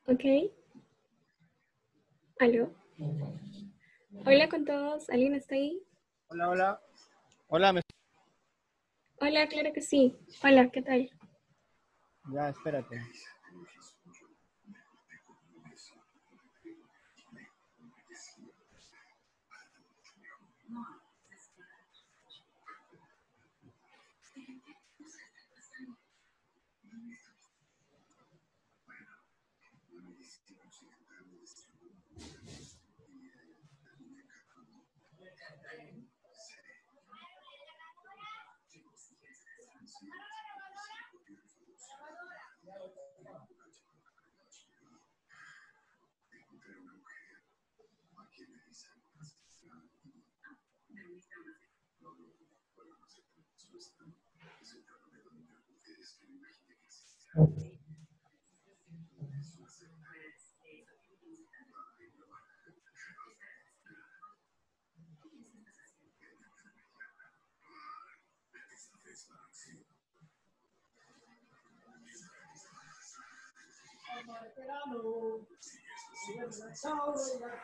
Ok. ¿Aló? Hola con todos. ¿Alguien está ahí? Hola, hola. Hola, Hola, claro que sí. Hola, ¿qué tal? ya, espérate.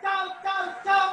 Chao, chao, chao.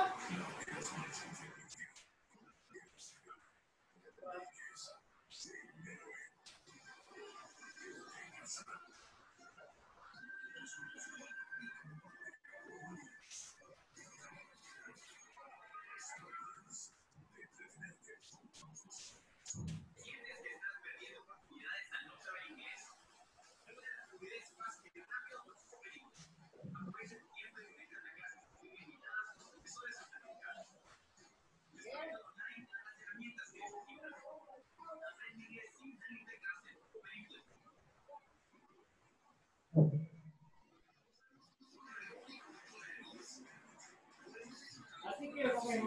Así quiero comer.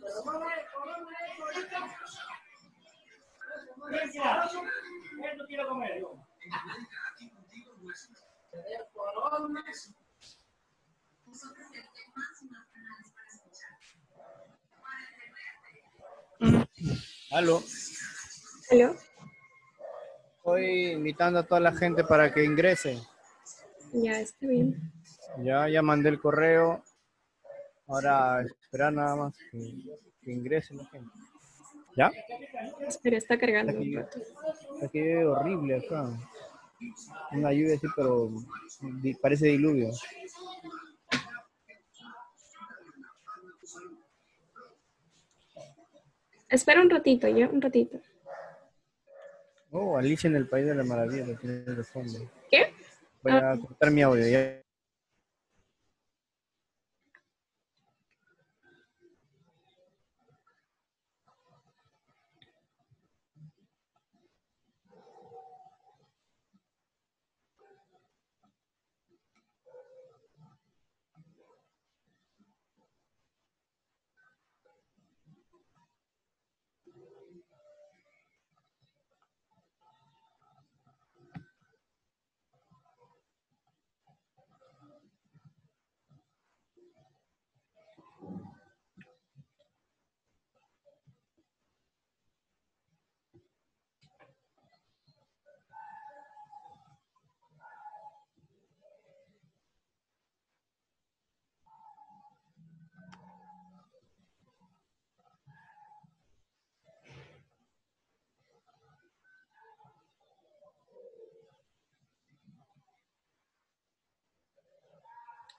Pero no esto quiero comer yo. Aló. ¿Aló? Estoy invitando a toda la gente para que ingrese. Ya, está bien. Ya mandé el correo. Ahora esperar nada más que ingrese la gente. ¿Ya? Espera, está cargando un Aquí, rato. aquí es horrible acá. Una lluvia así, pero parece diluvio. Espera un ratito, ya, un ratito. Oh, Alicia en el País de la Maravilla lo tiene de fondo. ¿Qué? Voy a cortar mi audio ya.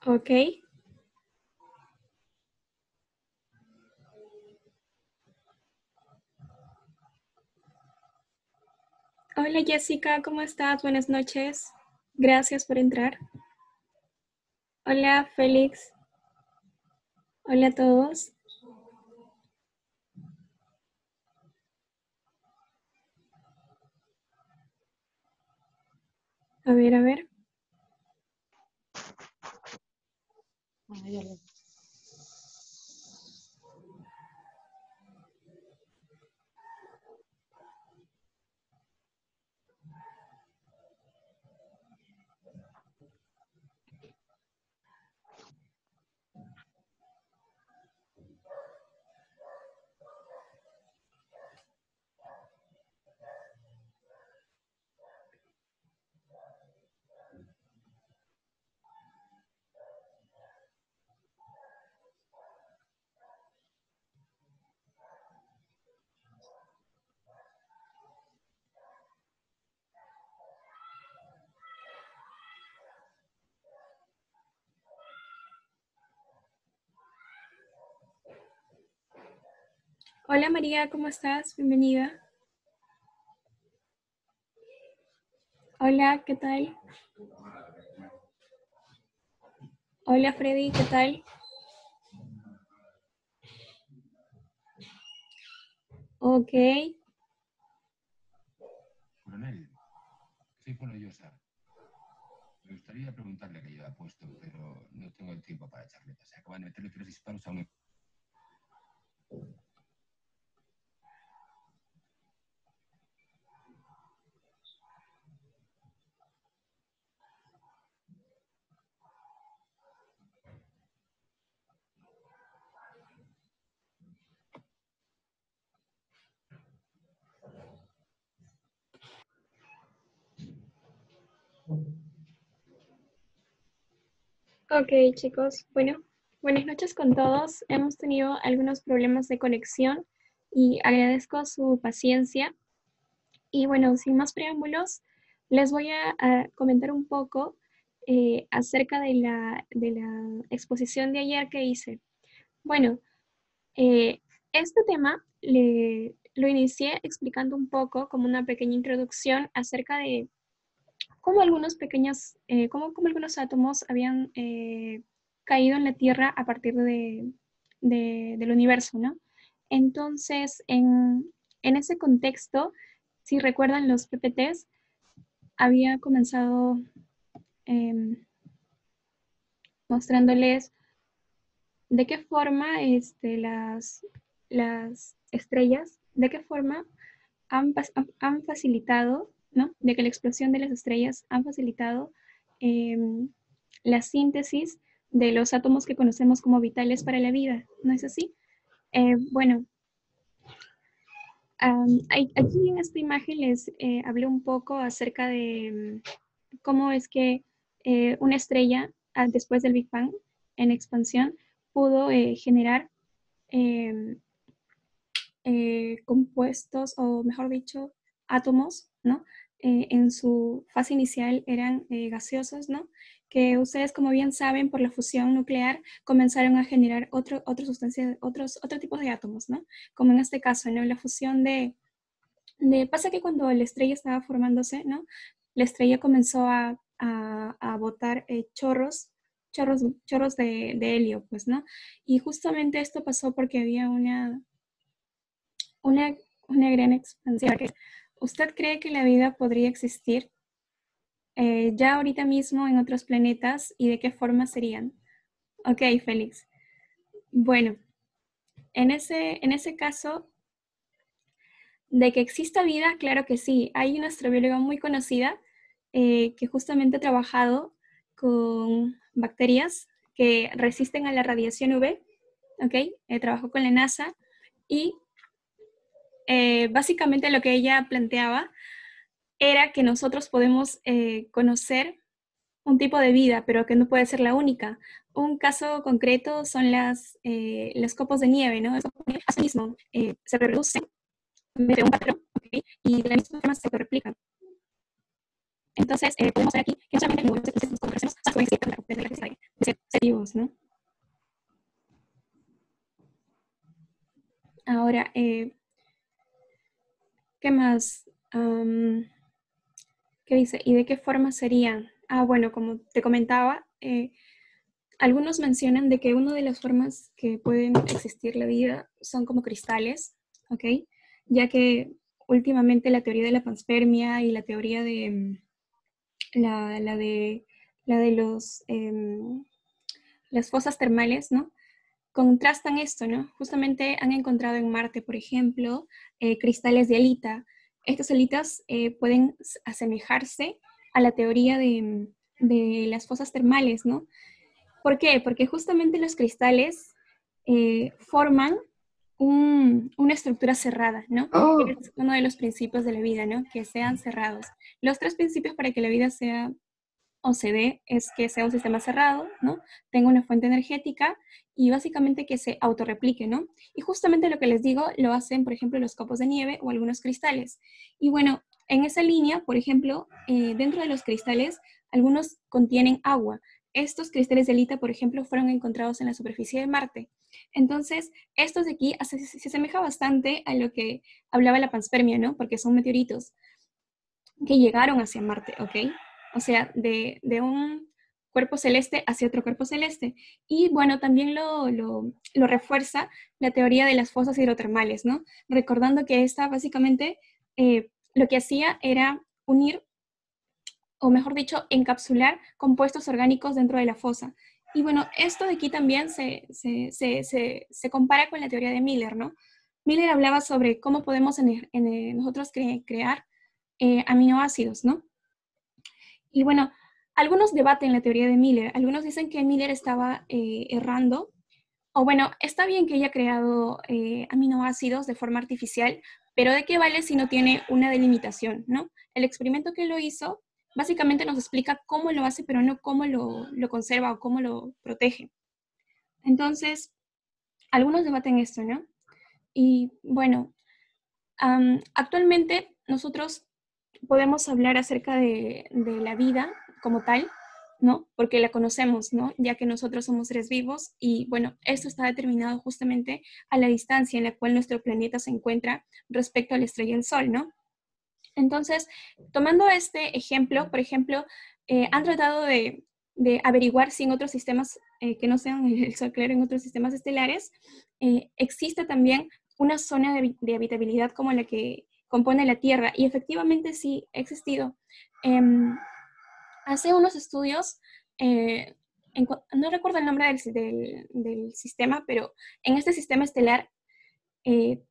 Ok. Hola Jessica, ¿cómo estás? Buenas noches. Gracias por entrar. Hola Félix. Hola a todos. A ver, a ver. Hola María, ¿cómo estás? Bienvenida. Hola, ¿qué tal? Hola Freddy, ¿qué tal? Ok, Coronel, soy Polo Llosa. Me gustaría preguntarle qué lleva puesto, pero no tengo el tiempo para charletas. Se acaban de meterle 3 disparos a un... ok chicos, bueno, buenas noches con todos. Hemos tenido algunos problemas de conexión y agradezco su paciencia. Y bueno, sin más preámbulos, les voy a comentar un poco acerca de la exposición de ayer que hice. Bueno, este tema lo inicié explicando un poco como una pequeña introducción acerca de cómo algunos pequeños, cómo algunos átomos habían caído en la Tierra a partir del universo, ¿no? Entonces, en ese contexto, si recuerdan los PPTs, había comenzado mostrándoles de qué forma las estrellas, de qué forma han facilitado, ¿no? De que la explosión de las estrellas han facilitado eh, la síntesis de los átomos que conocemos como vitales para la vida, ¿no es así? Bueno, aquí en esta imagen les hablé un poco acerca de cómo es que una estrella, después del Big Bang, en expansión, pudo generar eh, compuestos, o mejor dicho, átomos, ¿no? En su fase inicial eran gaseosos, ¿no? Que ustedes, como bien saben, por la fusión nuclear comenzaron a generar otra sustancia, otro tipo de átomos, ¿no? Como en este caso, ¿no? La fusión pasa que cuando la estrella estaba formándose, ¿no? La estrella comenzó a botar chorros de helio, pues, ¿no? Y justamente esto pasó porque había una, una gran expansión. ¿Usted cree que la vida podría existir ya ahorita mismo en otros planetas y de qué forma serían? Ok, Félix. Bueno, en ese caso, de que exista vida, claro que sí. Hay una astrobióloga muy conocida que justamente ha trabajado con bacterias que resisten a la radiación UV, ¿ok? Trabajó con la NASA y básicamente lo que ella planteaba era que nosotros podemos conocer un tipo de vida, pero que no puede ser la única. Un caso concreto son los copos de nieve, ¿no? Así mismo se reproducen de un patrón, ¿okay? Y de la misma forma se autorreplican. Entonces, podemos ver aquí que no solamente el movimiento de como conocemos, se puede existir desde la crisis de seres, ¿no? Ahora, ¿qué más? ¿Qué dice? ¿Y de qué forma serían? Bueno, como te comentaba, algunos mencionan de que una de las formas que pueden existir la vida son como cristales, ¿ok? Ya que últimamente la teoría de la panspermia y la teoría de la de las fosas termales, ¿no? Contrastan esto, ¿no? Justamente han encontrado en Marte, por ejemplo, cristales de halita. Estas alitas pueden asemejarse a la teoría de las fosas termales, ¿no? ¿Por qué? Porque justamente los cristales forman una estructura cerrada, ¿no? Es uno de los principios de la vida, ¿no? Que sean cerrados. Los 3 principios para que la vida sea o se dé es que sea un sistema cerrado, ¿no? Tenga una fuente energética y básicamente que se autorreplique, ¿no? Y justamente lo que les digo lo hacen, por ejemplo, los copos de nieve o algunos cristales. Y bueno, en esa línea, por ejemplo, dentro de los cristales, algunos contienen agua. estos cristales de halita, por ejemplo, fueron encontrados en la superficie de Marte. Entonces, estos de aquí se asemeja bastante a lo que hablaba la panspermia, ¿no? Porque son meteoritos que llegaron hacia Marte, ¿ok? O sea, de un cuerpo celeste hacia otro cuerpo celeste. Y bueno, también lo refuerza la teoría de las fosas hidrotermales, ¿no? Recordando que esta básicamente lo que hacía era unir, o mejor dicho, encapsular compuestos orgánicos dentro de la fosa. Y bueno, esto de aquí también se compara con la teoría de Miller, ¿no? Miller hablaba sobre cómo podemos nosotros crear aminoácidos, ¿no? Y bueno, algunos debaten la teoría de Miller. Algunos dicen que Miller estaba errando. O bueno, está bien que haya creado aminoácidos de forma artificial, pero ¿de qué vale si no tiene una delimitación, ¿no? El experimento que lo hizo básicamente nos explica cómo lo hace, pero no cómo lo conserva o cómo lo protege. Entonces, algunos debaten esto, ¿no? Y bueno, actualmente nosotros podemos hablar acerca de la vida como tal, ¿no? Porque la conocemos, ¿no? Ya que nosotros somos seres vivos y bueno, esto está determinado justamente a la distancia en la cual nuestro planeta se encuentra respecto a la estrella del Sol, ¿no? Entonces, tomando este ejemplo, por ejemplo, han tratado de averiguar si en otros sistemas que no sean el Sol, claro, en otros sistemas estelares, existe también una zona de habitabilidad como la que compone la Tierra. Y efectivamente sí ha existido. Hace unos estudios, no recuerdo el nombre del sistema, pero en este sistema estelar eh,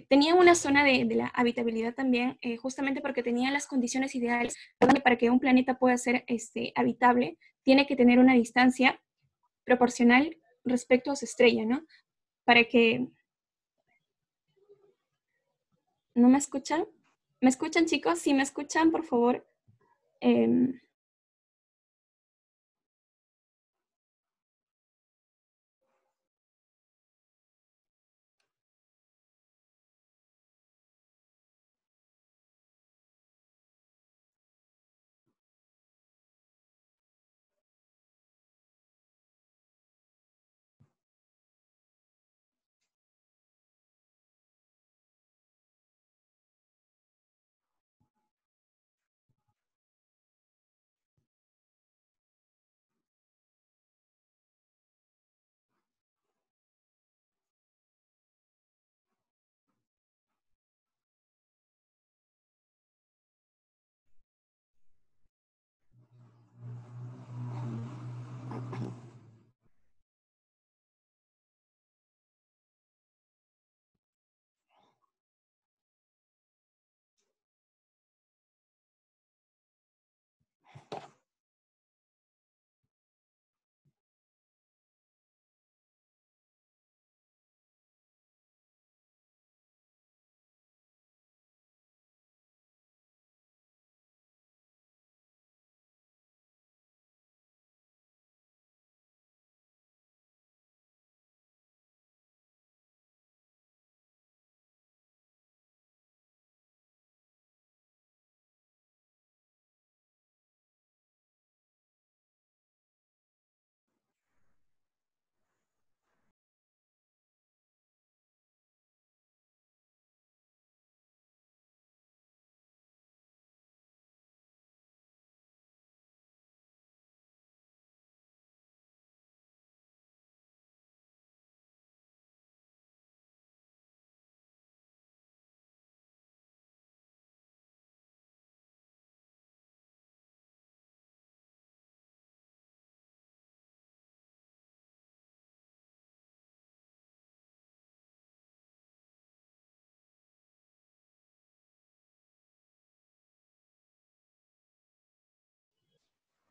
tenía una zona de la habitabilidad también, justamente porque tenía las condiciones ideales para que un planeta pueda ser habitable, tiene que tener una distancia proporcional respecto a su estrella, ¿no? Para que... ¿No me escuchan? ¿Me escuchan, chicos? Si me escuchan, por favor. Eh,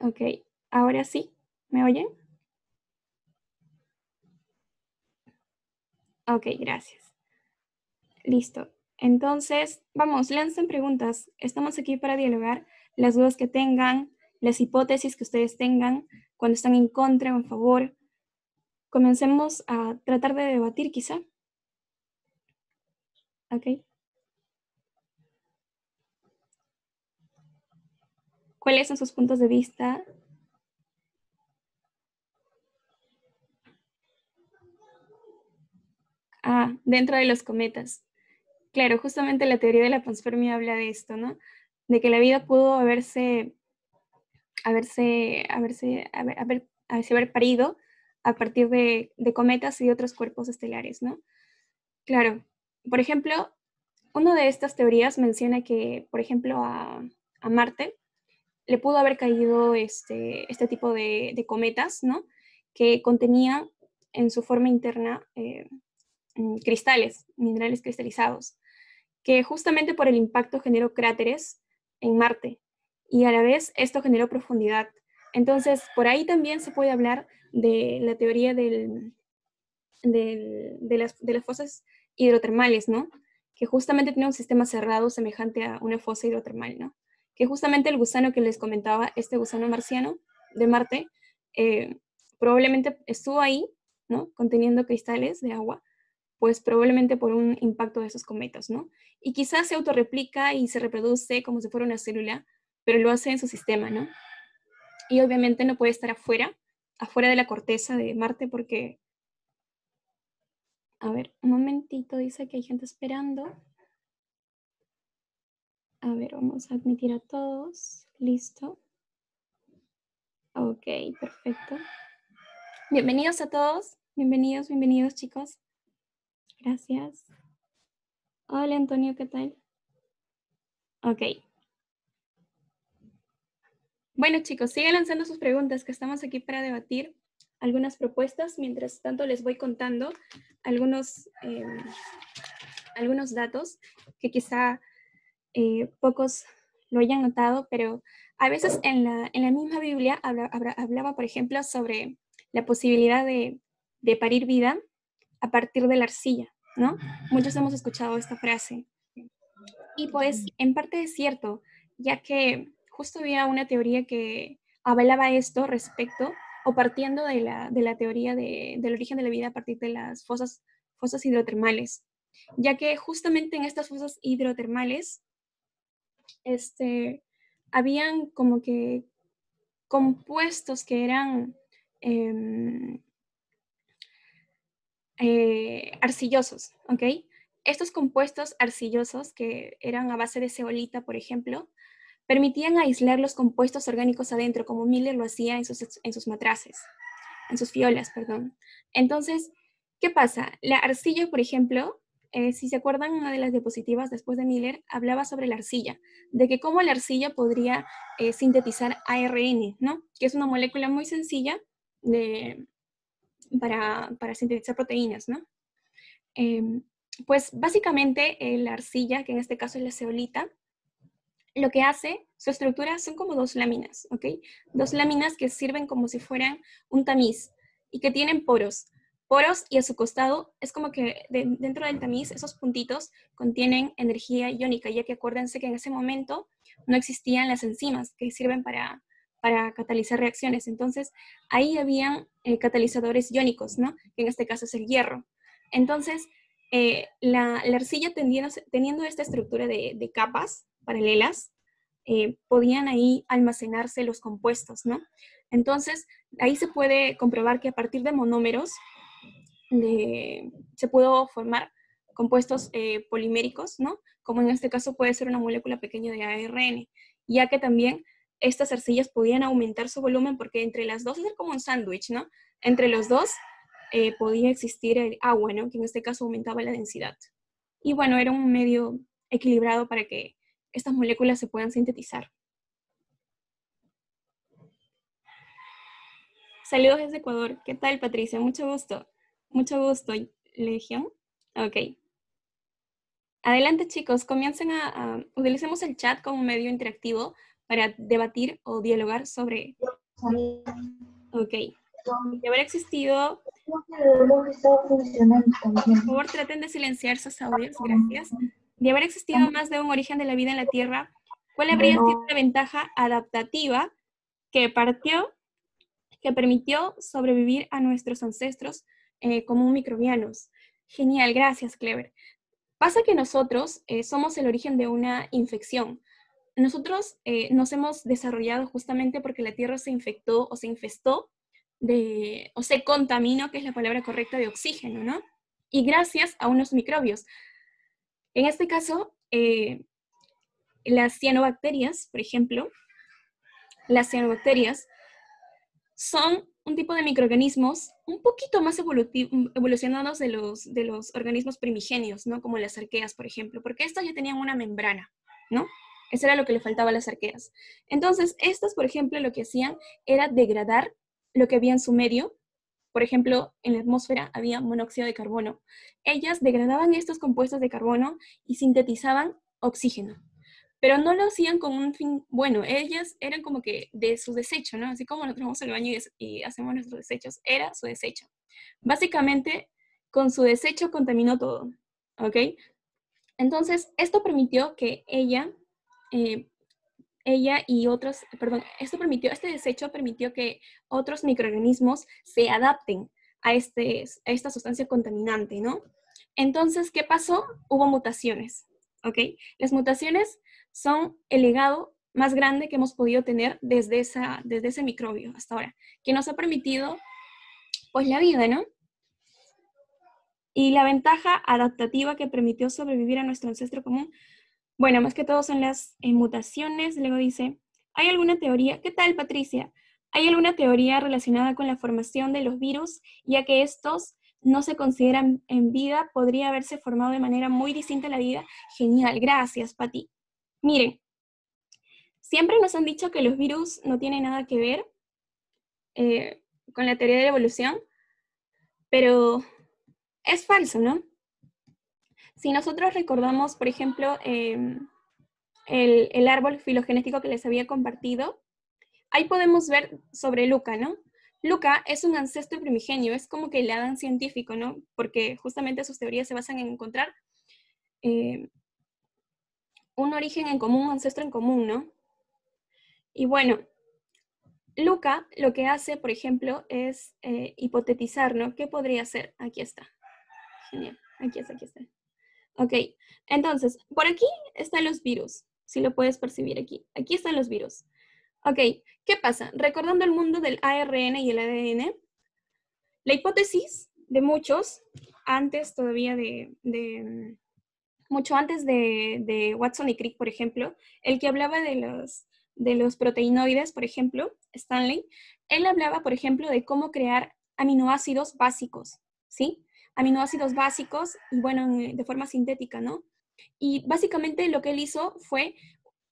ok, ahora sí. ¿Me oyen? Ok, gracias. Listo. Entonces, vamos, lancen preguntas. Estamos aquí para dialogar las dudas que tengan, las hipótesis que ustedes tengan, cuando están en contra o en favor. Comencemos a tratar de debatir quizá. Ok. ¿Cuáles son sus puntos de vista? dentro de los cometas. Claro, justamente la teoría de la panspermia habla de esto, ¿no? De que la vida pudo haberse haber parido a partir de cometas y de otros cuerpos estelares, ¿no? Claro, por ejemplo, una de estas teorías menciona que, por ejemplo, a Marte le pudo haber caído este tipo de cometas, ¿no? Que contenían en su forma interna cristales, minerales cristalizados, que justamente por el impacto generó cráteres en Marte y a la vez esto generó profundidad. Entonces, por ahí también se puede hablar de la teoría de las fosas hidrotermales, ¿no? Que justamente tiene un sistema cerrado semejante a una fosa hidrotermal, ¿no? Que justamente el gusano que les comentaba, este gusano marciano de Marte, probablemente estuvo ahí, ¿no? Conteniendo cristales de agua, pues probablemente por un impacto de esos cometas, ¿no? Y quizás se autorreplica y se reproduce como si fuera una célula, pero lo hace en su sistema, ¿no? Y obviamente no puede estar afuera de la corteza de Marte porque... A ver, un momentito, dice que hay gente esperando. A ver, vamos a admitir a todos. Listo. Ok, perfecto. Bienvenidos a todos. Bienvenidos chicos. Gracias. Hola Antonio, ¿qué tal? Ok. Bueno chicos, sigan lanzando sus preguntas, que estamos aquí para debatir algunas propuestas. Mientras tanto les voy contando algunos datos que quizá pocos lo hayan notado, pero a veces en la misma Biblia hablaba, por ejemplo, sobre la posibilidad de parir vida a partir de la arcilla, ¿no? Muchos hemos escuchado esta frase. Y pues en parte es cierto, ya que justo había una teoría que avalaba esto respecto o partiendo de la teoría del origen de la vida a partir de las fosas hidrotermales, ya que justamente en estas fosas hidrotermales habían como que compuestos que eran arcillosos, ¿ok? Estos compuestos arcillosos, que eran a base de zeolita, por ejemplo, permitían aislar los compuestos orgánicos adentro, como Miller lo hacía en sus matraces, en sus fiolas, perdón. Entonces, ¿qué pasa? La arcilla, por ejemplo, si se acuerdan, una de las diapositivas después de Miller hablaba sobre la arcilla, de que cómo la arcilla podría sintetizar ARN, ¿no? Que es una molécula muy sencilla para sintetizar proteínas, ¿no? Pues básicamente la arcilla, que en este caso es la zeolita, lo que hace, su estructura son como dos láminas, ¿ok? Dos láminas que sirven como si fueran un tamiz y que tienen poros. Poros y a su costado es como que dentro del tamiz esos puntitos contienen energía iónica, ya que acuérdense que en ese momento no existían las enzimas que sirven para catalizar reacciones. Entonces, ahí habían catalizadores iónicos, ¿no? Que en este caso es el hierro. Entonces, la arcilla teniendo esta estructura de capas paralelas, podían ahí almacenarse los compuestos, ¿no? Entonces, ahí se puede comprobar que a partir de monómeros se pudo formar compuestos poliméricos, ¿no? Como en este caso puede ser una molécula pequeña de ARN, ya que también estas arcillas podían aumentar su volumen porque entre las dos, es como un sándwich, ¿no? Entre los dos podía existir el agua, ¿no? Que en este caso aumentaba la densidad. Y bueno, era un medio equilibrado para que estas moléculas se puedan sintetizar. Saludos desde Ecuador. ¿Qué tal, Patricia? Mucho gusto. Mucho gusto, Legión. Ok. Adelante, chicos. Comiencen utilicemos el chat como un medio interactivo para debatir o dialogar sobre... Ok. De haber existido... Por favor, traten de silenciar sus audios. Gracias. De haber existido más de un origen de la vida en la Tierra, ¿cuál habría sido la ventaja adaptativa que permitió sobrevivir a nuestros ancestros como microbianos? Genial, gracias, Clever. Pasa que nosotros somos el origen de una infección. Nosotros nos hemos desarrollado justamente porque la Tierra se infectó o se infestó o se contaminó, que es la palabra correcta, de oxígeno, ¿no? y gracias a unos microbios. En este caso, las cianobacterias, por ejemplo, las cianobacterias son un tipo de microorganismos un poquito más evolucionados de los organismos primigenios, ¿no? Como las arqueas, por ejemplo, porque estas ya tenían una membrana, ¿no? Eso era lo que le faltaba a las arqueas. Entonces, estas, por ejemplo, lo que hacían era degradar lo que había en su medio. Por ejemplo, en la atmósfera había monóxido de carbono. Ellas degradaban estos compuestos de carbono y sintetizaban oxígeno. Pero no lo hacían con un fin bueno, ellas eran como que de su desecho, ¿no? Así como nosotros vamos al baño y hacemos nuestros desechos, era su desecho. Básicamente, con su desecho contaminó todo, ¿ok? Entonces, esto permitió que ella y otros, perdón, este desecho permitió que otros microorganismos se adapten a esta sustancia contaminante, ¿no? Entonces, ¿qué pasó? Hubo mutaciones, ¿ok? Las mutaciones son el legado más grande que hemos podido tener desde ese microbio hasta ahora, que nos ha permitido, pues, la vida, ¿no? Y la ventaja adaptativa que permitió sobrevivir a nuestro ancestro común, bueno, más que todo son las mutaciones. Luego dice, ¿hay alguna teoría? ¿Qué tal, Patricia? ¿Hay alguna teoría relacionada con la formación de los virus, ya que estos no se consideran en vida? ¿Podría haberse formado de manera muy distinta a la vida? Genial, gracias, Pati. Miren, siempre nos han dicho que los virus no tienen nada que ver con la teoría de la evolución, pero es falso, ¿no? Si nosotros recordamos, por ejemplo, el árbol filogenético que les había compartido, ahí podemos ver sobre Luca, ¿no? Luca es un ancestro primigenio, es como que el Adán científico, ¿no? Porque justamente sus teorías se basan en encontrar un origen en común, un ancestro en común, ¿no? Y bueno, Luca lo que hace, por ejemplo, es hipotetizar, ¿no? ¿Qué podría ser? Aquí está. Genial. Aquí está. Ok, entonces, por aquí están los virus, si lo puedes percibir aquí. Aquí están los virus. Ok, ¿qué pasa? Recordando el mundo del ARN y el ADN, la hipótesis de muchos, antes todavía mucho antes de Watson y Crick, por ejemplo, el que hablaba de los proteinoides, por ejemplo, Stanley, él hablaba, por ejemplo, de cómo crear aminoácidos básicos, ¿sí? Aminoácidos básicos y, bueno, de forma sintética, ¿no? Y básicamente lo que él hizo fue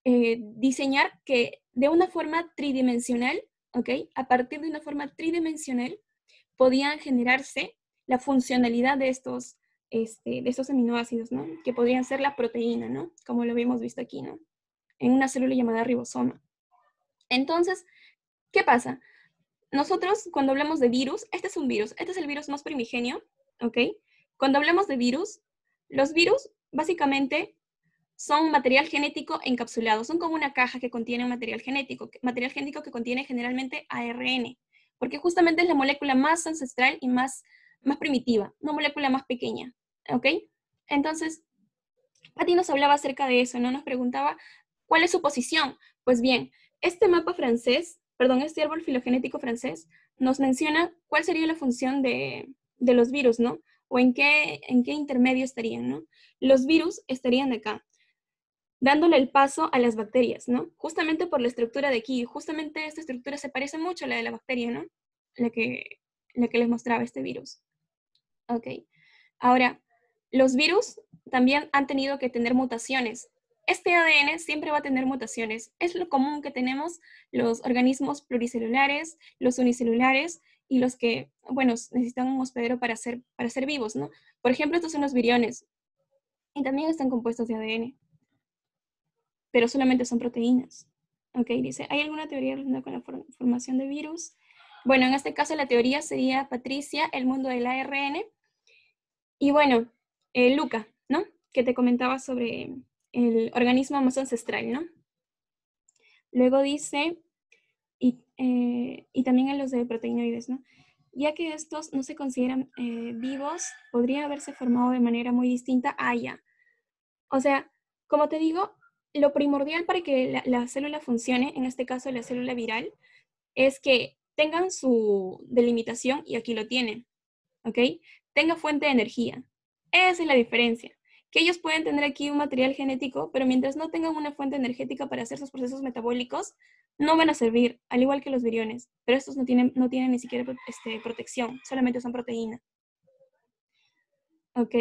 diseñar que de una forma tridimensional, ¿ok? A partir de una forma tridimensional podían generarse la funcionalidad de estos aminoácidos, ¿no? Que podrían ser la proteína, ¿no? Como lo habíamos visto aquí, ¿no? En una célula llamada ribosoma. Entonces, ¿qué pasa? Nosotros, cuando hablamos de virus, este es un virus, este es el virus más primigenio, ¿ok? Cuando hablamos de virus, los virus básicamente son material genético encapsulado, son como una caja que contiene un material genético que contiene generalmente ARN, porque justamente es la molécula más ancestral y más primitiva, una molécula más pequeña, ¿ok? Entonces, Pati nos hablaba acerca de eso, ¿no? Nos preguntaba, ¿cuál es su posición? Pues bien, este mapa francés, perdón, este árbol filogenético francés, nos menciona cuál sería la función de los virus, ¿no? O en qué intermedio estarían, ¿no? Los virus estarían acá, dándole el paso a las bacterias, ¿no? Justamente por la estructura de aquí, justamente esta estructura se parece mucho a la de la bacteria, ¿no? La que les mostraba este virus. Ok. Ahora, los virus también han tenido que tener mutaciones. Este ADN siempre va a tener mutaciones. Es lo común que tenemos los organismos pluricelulares, los unicelulares y los que, bueno, necesitan un hospedero para ser vivos, ¿no? Por ejemplo, estos son los viriones y también están compuestos de ADN, pero solamente son proteínas. Ok, dice, ¿hay alguna teoría relacionada con la formación de virus? Bueno, en este caso la teoría sería, Patricia, el mundo del ARN. Y bueno, Luca, ¿no? Que te comentaba sobre el organismo más ancestral, ¿no? Luego dice, y también en los de proteinoides, ¿no? Ya que estos no se consideran vivos, podría haberse formado de manera muy distinta a ya. O sea, como te digo, lo primordial para que la célula funcione, en este caso la célula viral, es que tengan su delimitación, y aquí lo tienen, ¿ok? tenga fuente de energía. Esa es la diferencia. Que ellos pueden tener aquí un material genético, pero mientras no tengan una fuente energética para hacer sus procesos metabólicos, no van a servir, al igual que los viriones. Pero estos no tienen ni siquiera protección, solamente son proteína. Ok.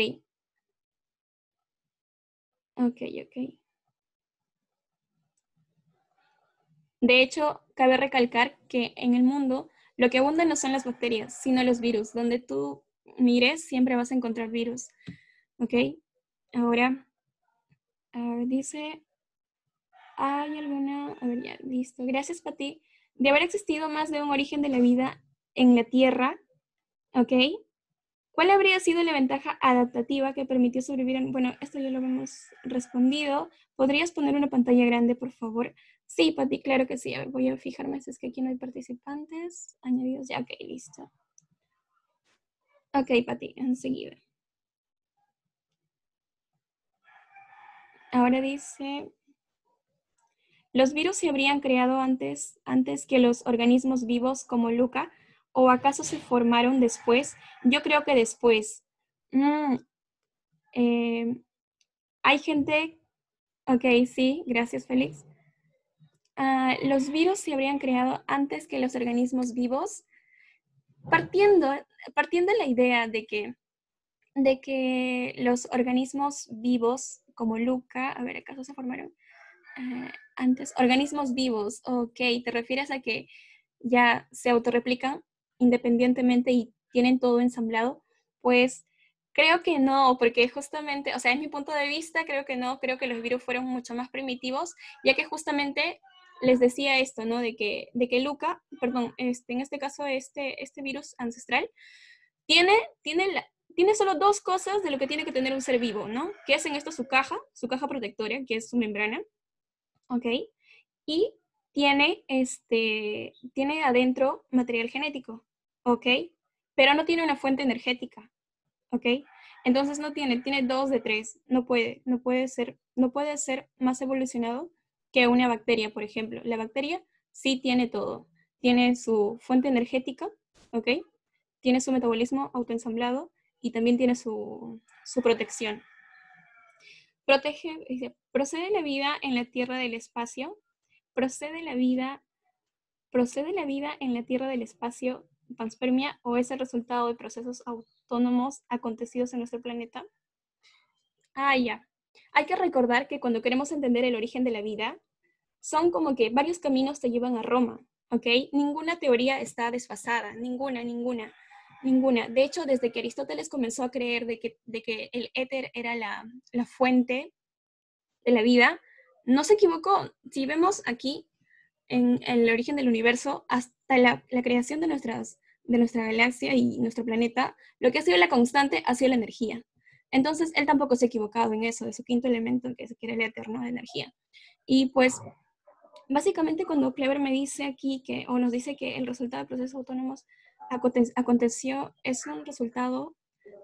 Ok. De hecho, cabe recalcar que en el mundo lo que abunda no son las bacterias, sino los virus. Donde tú mires, siempre vas a encontrar virus. ¿Ok? Ahora, a ver, dice, ¿hay alguna? A ver, ya, listo. Gracias, Pati. De haber existido más de un origen de la vida en la Tierra, ¿ok? ¿Cuál habría sido la ventaja adaptativa que permitió sobrevivir en... Bueno, esto ya lo hemos respondido. ¿Podrías poner una pantalla grande, por favor? Sí, Pati, claro que sí. A ver, voy a fijarme si es que aquí no hay participantes. Añadidos, ya, ok, listo. Ok, Pati, enseguida. Ahora dice... ¿Los virus se habrían creado antes que los organismos vivos como Luca? ¿O acaso se formaron después? Yo creo que después. Hay gente... Ok, sí, gracias, Félix. Los virus se habrían creado antes que los organismos vivos, partiendo de la idea de que los organismos vivos como Luca, a ver, ¿acaso se formaron antes? Organismos vivos, ok, ¿te refieres a que ya se autorreplican independientemente y tienen todo ensamblado? Pues creo que no, porque justamente, o sea, en mi punto de vista, creo que no, creo que los virus fueron mucho más primitivos, ya que justamente les decía esto, ¿no? De que Luca, perdón, en este caso, este virus ancestral, tiene solo dos cosas de lo que tiene que tener un ser vivo, ¿no? Que es en esto su caja protectora, que es su membrana, ¿ok? Y tiene adentro material genético, ¿ok? Pero no tiene una fuente energética, ¿ok? Entonces tiene 2 de 3, no puede ser más evolucionado que una bacteria, por ejemplo. La bacteria sí tiene todo, tiene su fuente energética, ¿ok? Tiene su metabolismo autoensamblado y también tiene su protección. ¿Procede la vida en la Tierra del espacio? ¿Procede la vida en la Tierra del espacio, panspermia, o es el resultado de procesos autónomos acontecidos en nuestro planeta? Ya. Hay que recordar que cuando queremos entender el origen de la vida, son como que varios caminos te llevan a Roma, ¿ok? Ninguna teoría está desfasada, ninguna. De hecho, desde que Aristóteles comenzó a creer de que el éter era la fuente de la vida, no se equivocó. Si vemos aquí en el origen del universo hasta la creación de nuestra galaxia y nuestro planeta, lo que ha sido la constante ha sido la energía. Entonces, él tampoco se ha equivocado en eso, de su quinto elemento, que se quiere el eterno de energía. Y pues, básicamente cuando Clever me dice aquí o nos dice que el resultado de procesos autónomos aconteció, es un resultado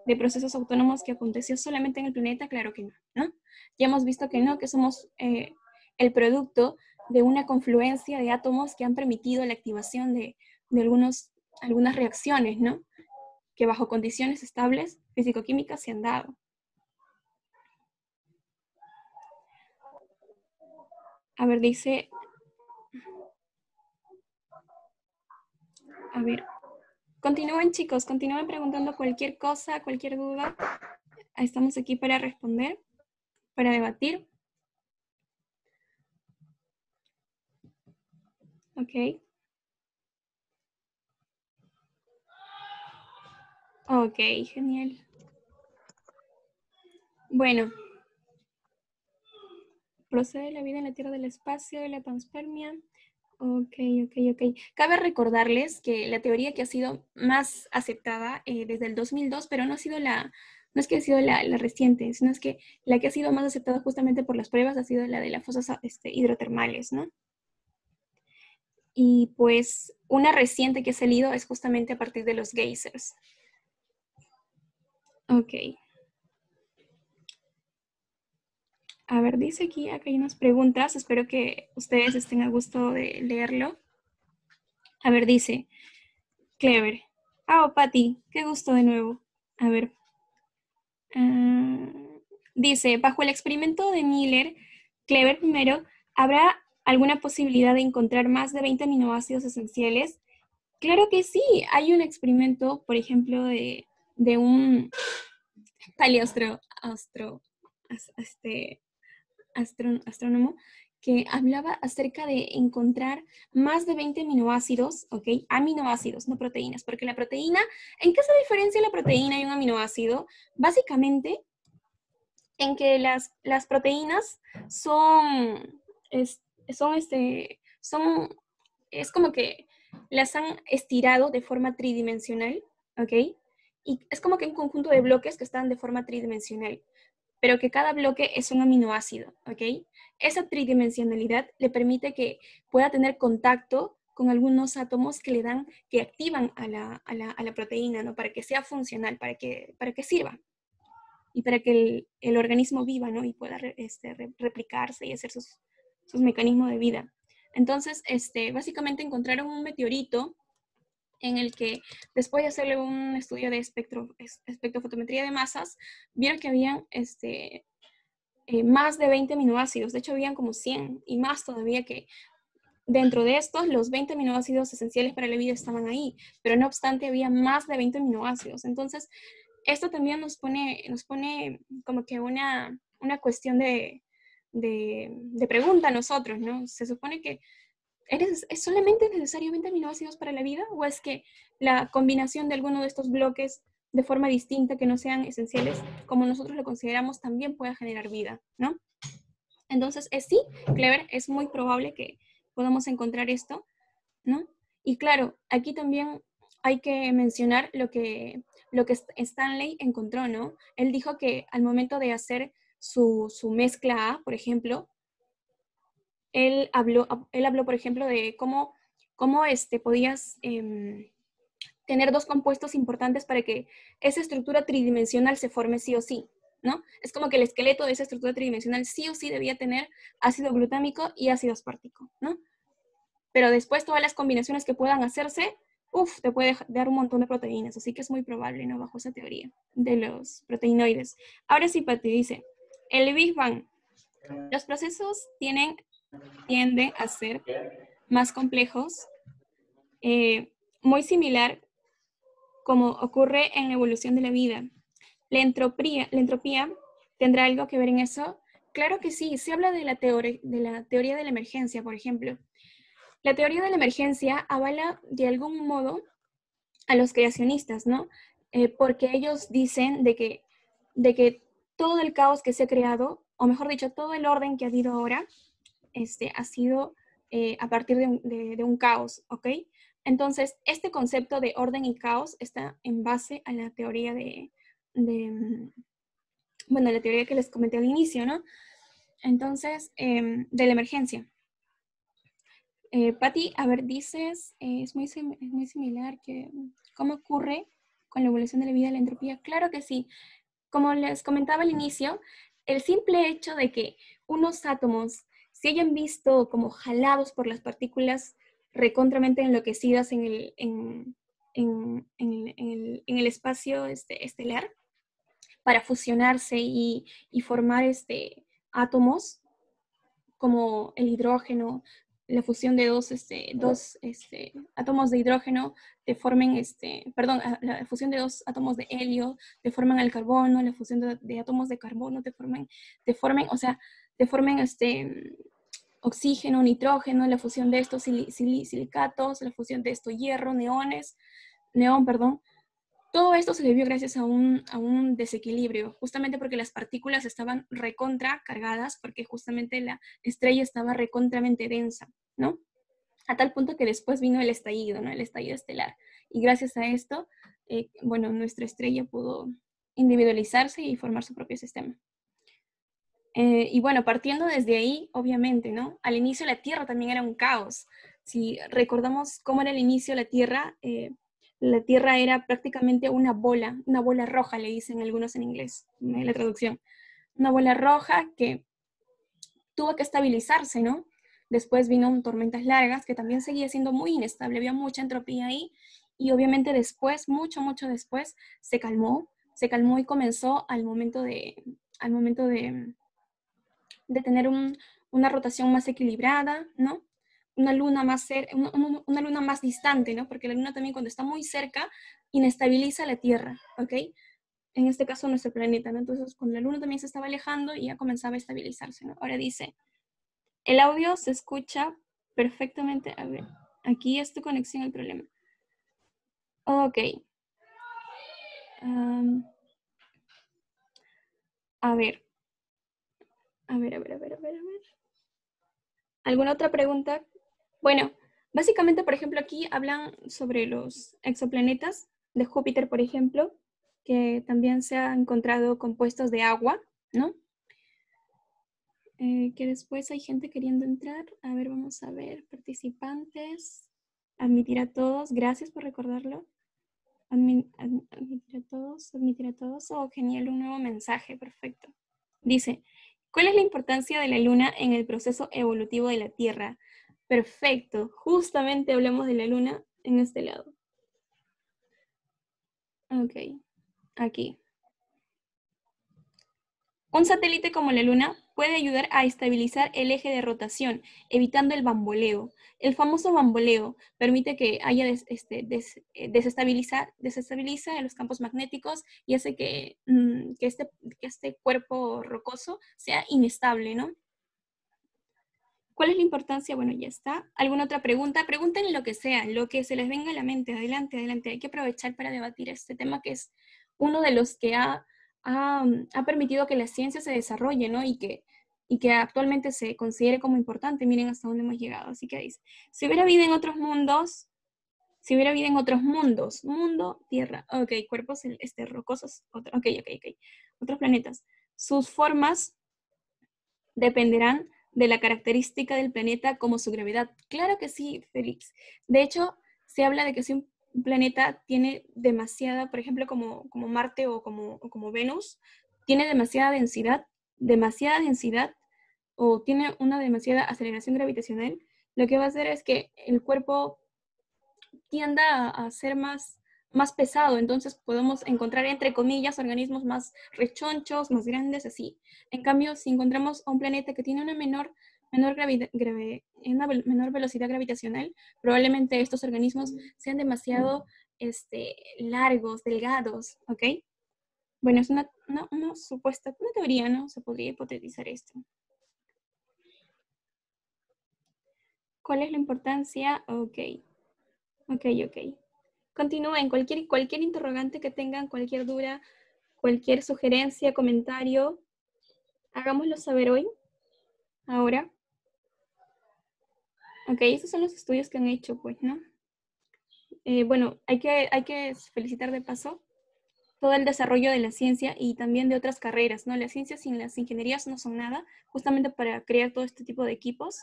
de procesos autónomos que aconteció solamente en el planeta, claro que no. Ya hemos visto que no, que somos el producto de una confluencia de átomos que han permitido la activación de algunas reacciones, ¿no? Que bajo condiciones estables físico-químicas se han dado. A ver, dice... A ver, continúen, chicos, continúen preguntando cualquier cosa, cualquier duda. Estamos aquí para responder, para debatir. Ok. Ok, genial. Bueno. ¿Procede la vida en la Tierra del espacio, de la panspermia? Ok. Cabe recordarles que la teoría que ha sido más aceptada desde el 2002, pero no es que ha sido la reciente, sino es que la que ha sido más aceptada justamente por las pruebas ha sido la de las fosas hidrotermales, ¿no? Y pues una reciente que ha salido es justamente a partir de los geysers. Ok. A ver, dice aquí, acá hay unas preguntas, espero que ustedes estén a gusto de leerlo. A ver, dice, Clever. Pati, qué gusto de nuevo. A ver. Dice, bajo el experimento de Miller-Clever primero, ¿habrá alguna posibilidad de encontrar más de 20 aminoácidos esenciales? Claro que sí. Hay un experimento, por ejemplo, de un astrónomo que hablaba acerca de encontrar más de 20 aminoácidos, ¿ok? Aminoácidos, no proteínas, porque la proteína, ¿en qué se diferencia la proteína y un aminoácido? Básicamente, en que las proteínas son, es como que las han estirado de forma tridimensional, ¿ok? Y es como que un conjunto de bloques que están de forma tridimensional, pero que cada bloque es un aminoácido, ¿ok? Esa tridimensionalidad le permite que pueda tener contacto con algunos átomos que le dan, que activan a la proteína, ¿no? Para que sea funcional, para que sirva y para que el organismo viva, ¿no? Y pueda replicarse y hacer sus mecanismos de vida. Entonces, básicamente encontraron un meteorito en el que después de hacerle un estudio de espectrofotometría de masas, vieron que habían más de 20 aminoácidos. De hecho, habían como 100 y más todavía, que dentro de estos, los 20 aminoácidos esenciales para la vida estaban ahí, pero no obstante había más de 20 aminoácidos. Entonces, esto también nos pone como que una cuestión de pregunta a nosotros, ¿no? Se supone que ¿es solamente necesario 20 aminoácidos para la vida? ¿O es que la combinación de alguno de estos bloques de forma distinta, que no sean esenciales, como nosotros lo consideramos, también pueda generar vida, ¿no? Entonces, sí, Clever, es muy probable que podamos encontrar esto, ¿no? Y claro, aquí también hay que mencionar lo que Stanley encontró, ¿no? Él dijo que al momento de hacer su mezcla A, por ejemplo, él habló, por ejemplo, de cómo podías tener dos compuestos importantes para que esa estructura tridimensional se forme sí o sí, ¿no? Es como que el esqueleto de esa estructura tridimensional sí o sí debía tener ácido glutámico y ácido aspartico, ¿no? Pero después todas las combinaciones que puedan hacerse, te puede dar un montón de proteínas, así que es muy probable, ¿no? Bajo esa teoría de los proteinoides. Ahora sí, Pati dice, el Big Bang, los procesos tienden a ser más complejos, muy similar como ocurre en la evolución de la vida. La entropía tendrá algo que ver en eso. Claro que sí, se habla de la teoría de la emergencia, por ejemplo. La teoría de la emergencia avala de algún modo a los creacionistas, ¿no? Porque ellos dicen de que todo el caos que se ha creado, o mejor dicho, todo el orden que ha habido ahora, ha sido a partir de un caos, ¿ok? Entonces, este concepto de orden y caos está en base a la teoría la teoría que les comenté al inicio, ¿no? Entonces, de la emergencia. Patti, a ver, dices, es muy similar que, ¿cómo ocurre con la evolución de la vida la entropía? Claro que sí. Como les comentaba al inicio, el simple hecho de que unos átomos se hayan visto como jalados por las partículas recontramente enloquecidas en el espacio estelar para fusionarse y formar átomos como el hidrógeno, la fusión de dos átomos de hidrógeno te formen, la fusión de dos átomos de helio te forman el carbono, la fusión de átomos de carbono te formen oxígeno, nitrógeno, la fusión de estos silicatos, la fusión de estos hierro, neón, perdón. Todo esto se debió gracias a un desequilibrio, justamente porque las partículas estaban recontra cargadas, porque justamente la estrella estaba recontramente densa, ¿no? A tal punto que después vino el estallido, ¿no? El estallido estelar. Y gracias a esto, nuestra estrella pudo individualizarse y formar su propio sistema. Y bueno, partiendo desde ahí, obviamente, ¿no? Al inicio la Tierra también era un caos. Si recordamos cómo era el inicio de la Tierra era prácticamente una bola roja, le dicen algunos en inglés, en la traducción. Una bola roja que tuvo que estabilizarse, ¿no? Después vino tormentas largas, que también seguía siendo muy inestable, había mucha entropía ahí, y obviamente después, mucho después, se calmó, se calmó y comenzó al momento de tener una rotación más equilibrada, ¿no? Una luna una luna más distante, ¿no? Porque la luna también cuando está muy cerca inestabiliza la Tierra, ¿ok? En este caso nuestro planeta, ¿no? Entonces cuando la luna también se estaba alejando y ya comenzaba a estabilizarse, ¿no? Ahora dice, el audio se escucha perfectamente, a ver, aquí es tu conexión el problema. Ok. A ver. A ver. ¿Alguna otra pregunta? Bueno, básicamente, por ejemplo, aquí hablan sobre los exoplanetas de Júpiter, por ejemplo, que también se han encontrado compuestos de agua, ¿no? Que después hay gente queriendo entrar. A ver, vamos a ver. Participantes. Admitir a todos. Gracias por recordarlo. Admitir a todos. Oh, genial, un nuevo mensaje. Perfecto. Dice, ¿cuál es la importancia de la Luna en el proceso evolutivo de la Tierra? Perfecto. Justamente hablamos de la Luna en este lado. Ok. Aquí. Un satélite como la Luna puede ayudar a estabilizar el eje de rotación, evitando el bamboleo. El famoso bamboleo permite que haya desestabiliza los campos magnéticos y hace que este cuerpo rocoso sea inestable, ¿no? ¿Cuál es la importancia? Bueno, ya está. ¿Alguna otra pregunta? Pregunten lo que sea, lo que se les venga a la mente. Adelante, adelante. Hay que aprovechar para debatir este tema que es uno de los que ha permitido que la ciencia se desarrolle, ¿no? Y que actualmente se considere como importante. Miren hasta dónde hemos llegado. Así que dice, si hubiera vida en otros mundos, mundo, tierra, ok, cuerpos rocosos, ok. Otros planetas. Sus formas dependerán de la característica del planeta como su gravedad. Claro que sí, Félix. De hecho, se habla de que si un planeta tiene demasiada, por ejemplo, como Marte o como Venus, tiene demasiada densidad o tiene una demasiada aceleración gravitacional, lo que va a hacer es que el cuerpo tienda a ser más pesado, entonces podemos encontrar, entre comillas, organismos más rechonchos, más grandes, así. En cambio, si encontramos a un planeta que tiene una menor velocidad gravitacional, probablemente estos organismos sean demasiado largos, delgados, ¿ok? Bueno, es una supuesta, una teoría, ¿no? Se podría hipotetizar esto. ¿Cuál es la importancia? Ok. Continúen, cualquier interrogante que tengan, cualquier duda, cualquier sugerencia, comentario, hagámoslo saber hoy, ahora. Ok, esos son los estudios que han hecho, pues, ¿no? Bueno, hay que felicitar de paso todo el desarrollo de la ciencia y también de otras carreras, ¿no? La ciencia sin las ingenierías no son nada. Justamente para crear todo este tipo de equipos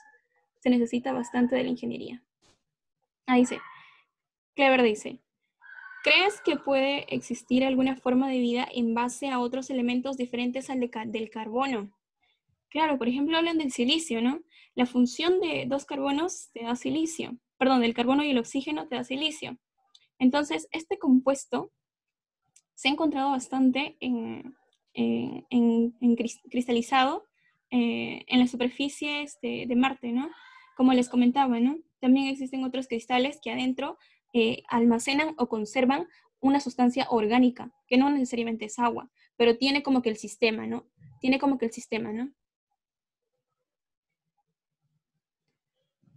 se necesita bastante de la ingeniería. Dice, Clever dice, ¿crees que puede existir alguna forma de vida en base a otros elementos diferentes al del carbono? Claro, por ejemplo, hablan del silicio, ¿no? La función de dos carbonos te da silicio. Perdón, del carbono y el oxígeno te da silicio. Entonces, este compuesto se ha encontrado bastante cristalizado en las superficies de Marte, ¿no? Como les comentaba, ¿no? También existen otros cristales que adentro almacenan o conservan una sustancia orgánica, que no necesariamente es agua, pero tiene como que el sistema, ¿no?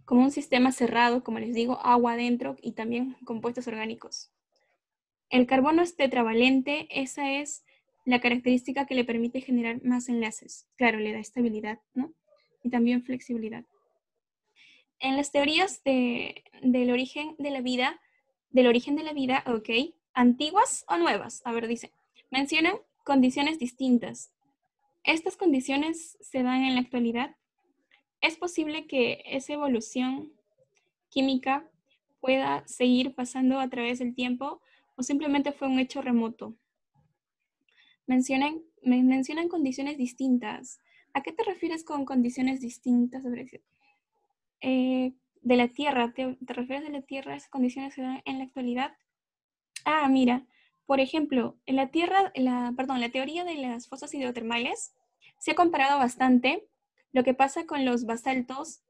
Como un sistema cerrado, como les digo, agua adentro y también compuestos orgánicos. El carbono es tetravalente, esa es la característica que le permite generar más enlaces. Claro, le da estabilidad, ¿no? Y también flexibilidad. En las teorías del origen de la vida, ok, antiguas o nuevas, a ver, dice, mencionan condiciones distintas. ¿Estas condiciones se dan en la actualidad? ¿Es posible que esa evolución química pueda seguir pasando a través del tiempo o simplemente fue un hecho remoto? Mencionan condiciones distintas. ¿A qué te refieres con condiciones distintas? De la Tierra, ¿te refieres de la Tierra? ¿Esas condiciones se dan en la actualidad? Mira, por ejemplo, en la la teoría de las fosas hidrotermales se ha comparado bastante lo que pasa con los basaltos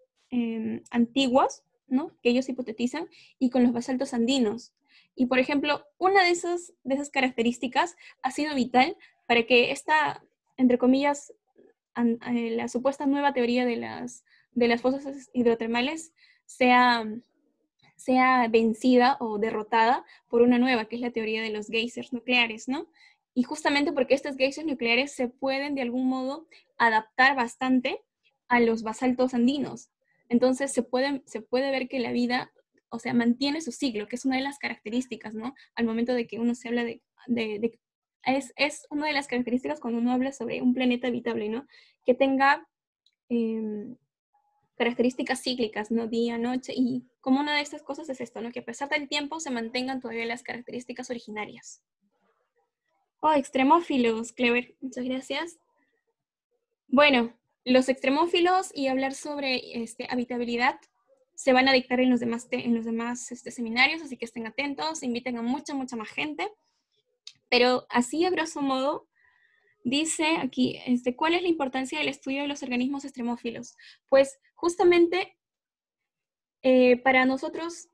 antiguos, ¿no? Que ellos hipotetizan, y con los basaltos andinos. Y, por ejemplo, una de esas características ha sido vital para que esta, entre comillas, la supuesta nueva teoría de las fosas hidrotermales sea vencida o derrotada por una nueva, que es la teoría de los geysers nucleares, ¿no? Y justamente porque estos geysers nucleares se pueden de algún modo adaptar bastante a los basaltos andinos. Entonces se puede ver que la vida, o sea, mantiene su ciclo, que es una de las características, ¿no? Al momento de que uno se habla es una de las características cuando uno habla sobre un planeta habitable, ¿no? Que tenga características cíclicas, ¿no? Día, noche, y como una de estas cosas es esto, ¿no? Que a pesar del tiempo se mantengan todavía las características originarias. Oh, extremófilos, Clever, muchas gracias. Bueno, los extremófilos y hablar sobre habitabilidad se van a dictar en los demás, seminarios, así que estén atentos, inviten a mucha más gente. Pero así, a grosso modo, dice aquí, ¿cuál es la importancia del estudio de los organismos extremófilos? Pues justamente para nosotros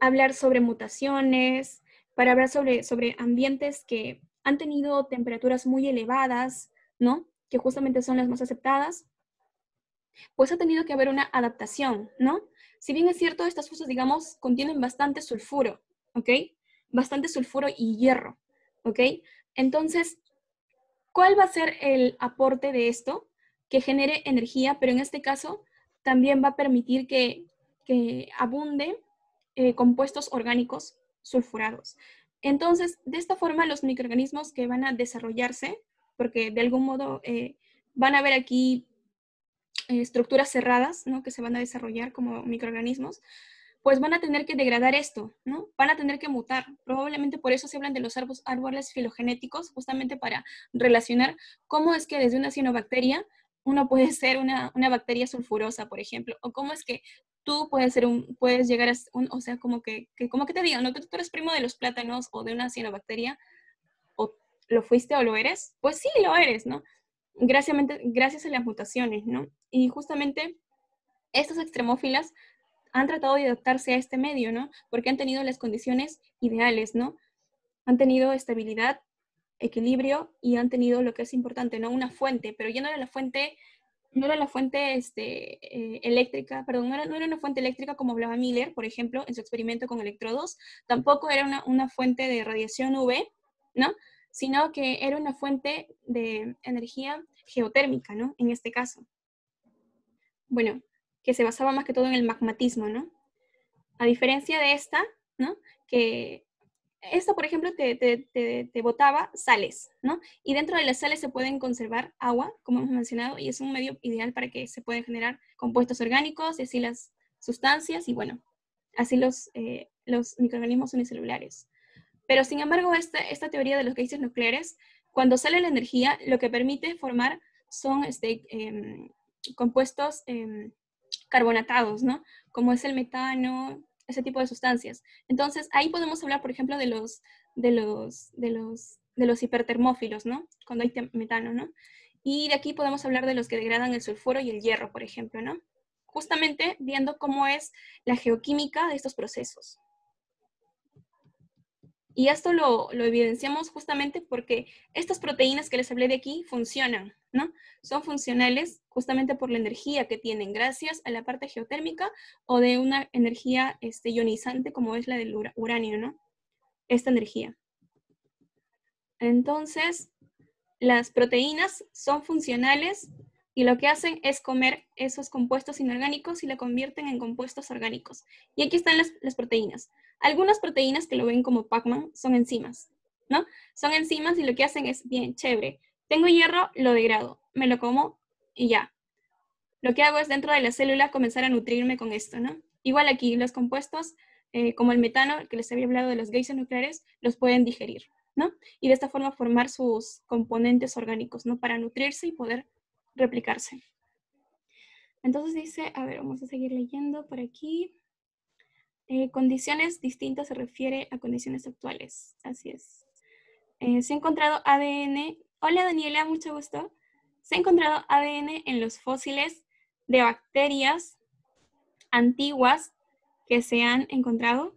hablar sobre mutaciones, para hablar sobre ambientes que han tenido temperaturas muy elevadas, ¿no? Que justamente son las más aceptadas, pues ha tenido que haber una adaptación, ¿no? Si bien es cierto, estas fosas, digamos, contienen bastante sulfuro, ¿ok? Bastante sulfuro y hierro, ¿ok? Entonces, ¿cuál va a ser el aporte de esto? Que genere energía, pero en este caso también va a permitir que abunde compuestos orgánicos sulfurados. Entonces, de esta forma, los microorganismos que van a desarrollarse, porque de algún modo van a haber aquí estructuras cerradas, ¿no? Que se van a desarrollar como microorganismos, pues van a tener que degradar esto, ¿no? Van a tener que mutar. Probablemente por eso se hablan de los árboles filogenéticos, justamente para relacionar cómo es que desde una cianobacteria uno puede ser una bacteria sulfurosa, por ejemplo, o cómo es que tú puedes llegar a o sea, como que te digan, ¿no? Que tú eres primo de los plátanos o de una cianobacteria, o lo fuiste o lo eres. Pues sí, lo eres, ¿no? Gracias a las mutaciones, ¿no? Y justamente estas extremófilas han tratado de adaptarse a este medio, ¿no? Porque han tenido las condiciones ideales, ¿no? Han tenido estabilidad, equilibrio y han tenido lo que es importante, ¿no? Una fuente, pero ya no era la fuente eléctrica, perdón, no era una fuente eléctrica como hablaba Miller, por ejemplo, en su experimento con electrodos, tampoco era una fuente de radiación UV, ¿no? Sino que era una fuente de energía geotérmica, ¿no? En este caso. Bueno, que se basaba más que todo en el magmatismo, ¿no? A diferencia de esta, ¿no? Que esta, por ejemplo, te botaba sales, ¿no? Y dentro de las sales se pueden conservar agua, como hemos mencionado, y es un medio ideal para que se puedan generar compuestos orgánicos y así las sustancias y, bueno, así los microorganismos unicelulares. Pero, sin embargo, esta teoría de los geysers nucleares, cuando sale la energía, lo que permite formar son compuestos carbonatados, ¿no? Como es el metano, ese tipo de sustancias. Entonces, ahí podemos hablar, por ejemplo, de los hipertermófilos, ¿no? Cuando hay metano, ¿no? Y de aquí podemos hablar de los que degradan el sulfuro y el hierro, por ejemplo, ¿no? Justamente viendo cómo es la geoquímica de estos procesos. Y esto lo evidenciamos justamente porque estas proteínas que les hablé de aquí funcionan, ¿no? Son funcionales justamente por la energía que tienen, gracias a la parte geotérmica o de una energía ionizante como es la del uranio, ¿no? Esta energía. Entonces, las proteínas son funcionales y lo que hacen es comer esos compuestos inorgánicos y lo convierten en compuestos orgánicos. Y aquí están las proteínas. Algunas proteínas que lo ven como Pac-Man son enzimas, ¿no? Son enzimas y lo que hacen es, bien, chévere, tengo hierro, lo degrado, me lo como y ya. Lo que hago es dentro de la célula comenzar a nutrirme con esto, ¿no? Igual aquí los compuestos, como el metano, que les había hablado de los geysers nucleares, los pueden digerir, ¿no? Y de esta forma formar sus componentes orgánicos, ¿no? Para nutrirse y poder replicarse. Entonces dice, a ver, vamos a seguir leyendo por aquí. Condiciones distintas se refiere a condiciones actuales. Así es. Se ha encontrado ADN. Hola Daniela, mucho gusto. Se ha encontrado ADN en los fósiles de bacterias antiguas que se han encontrado.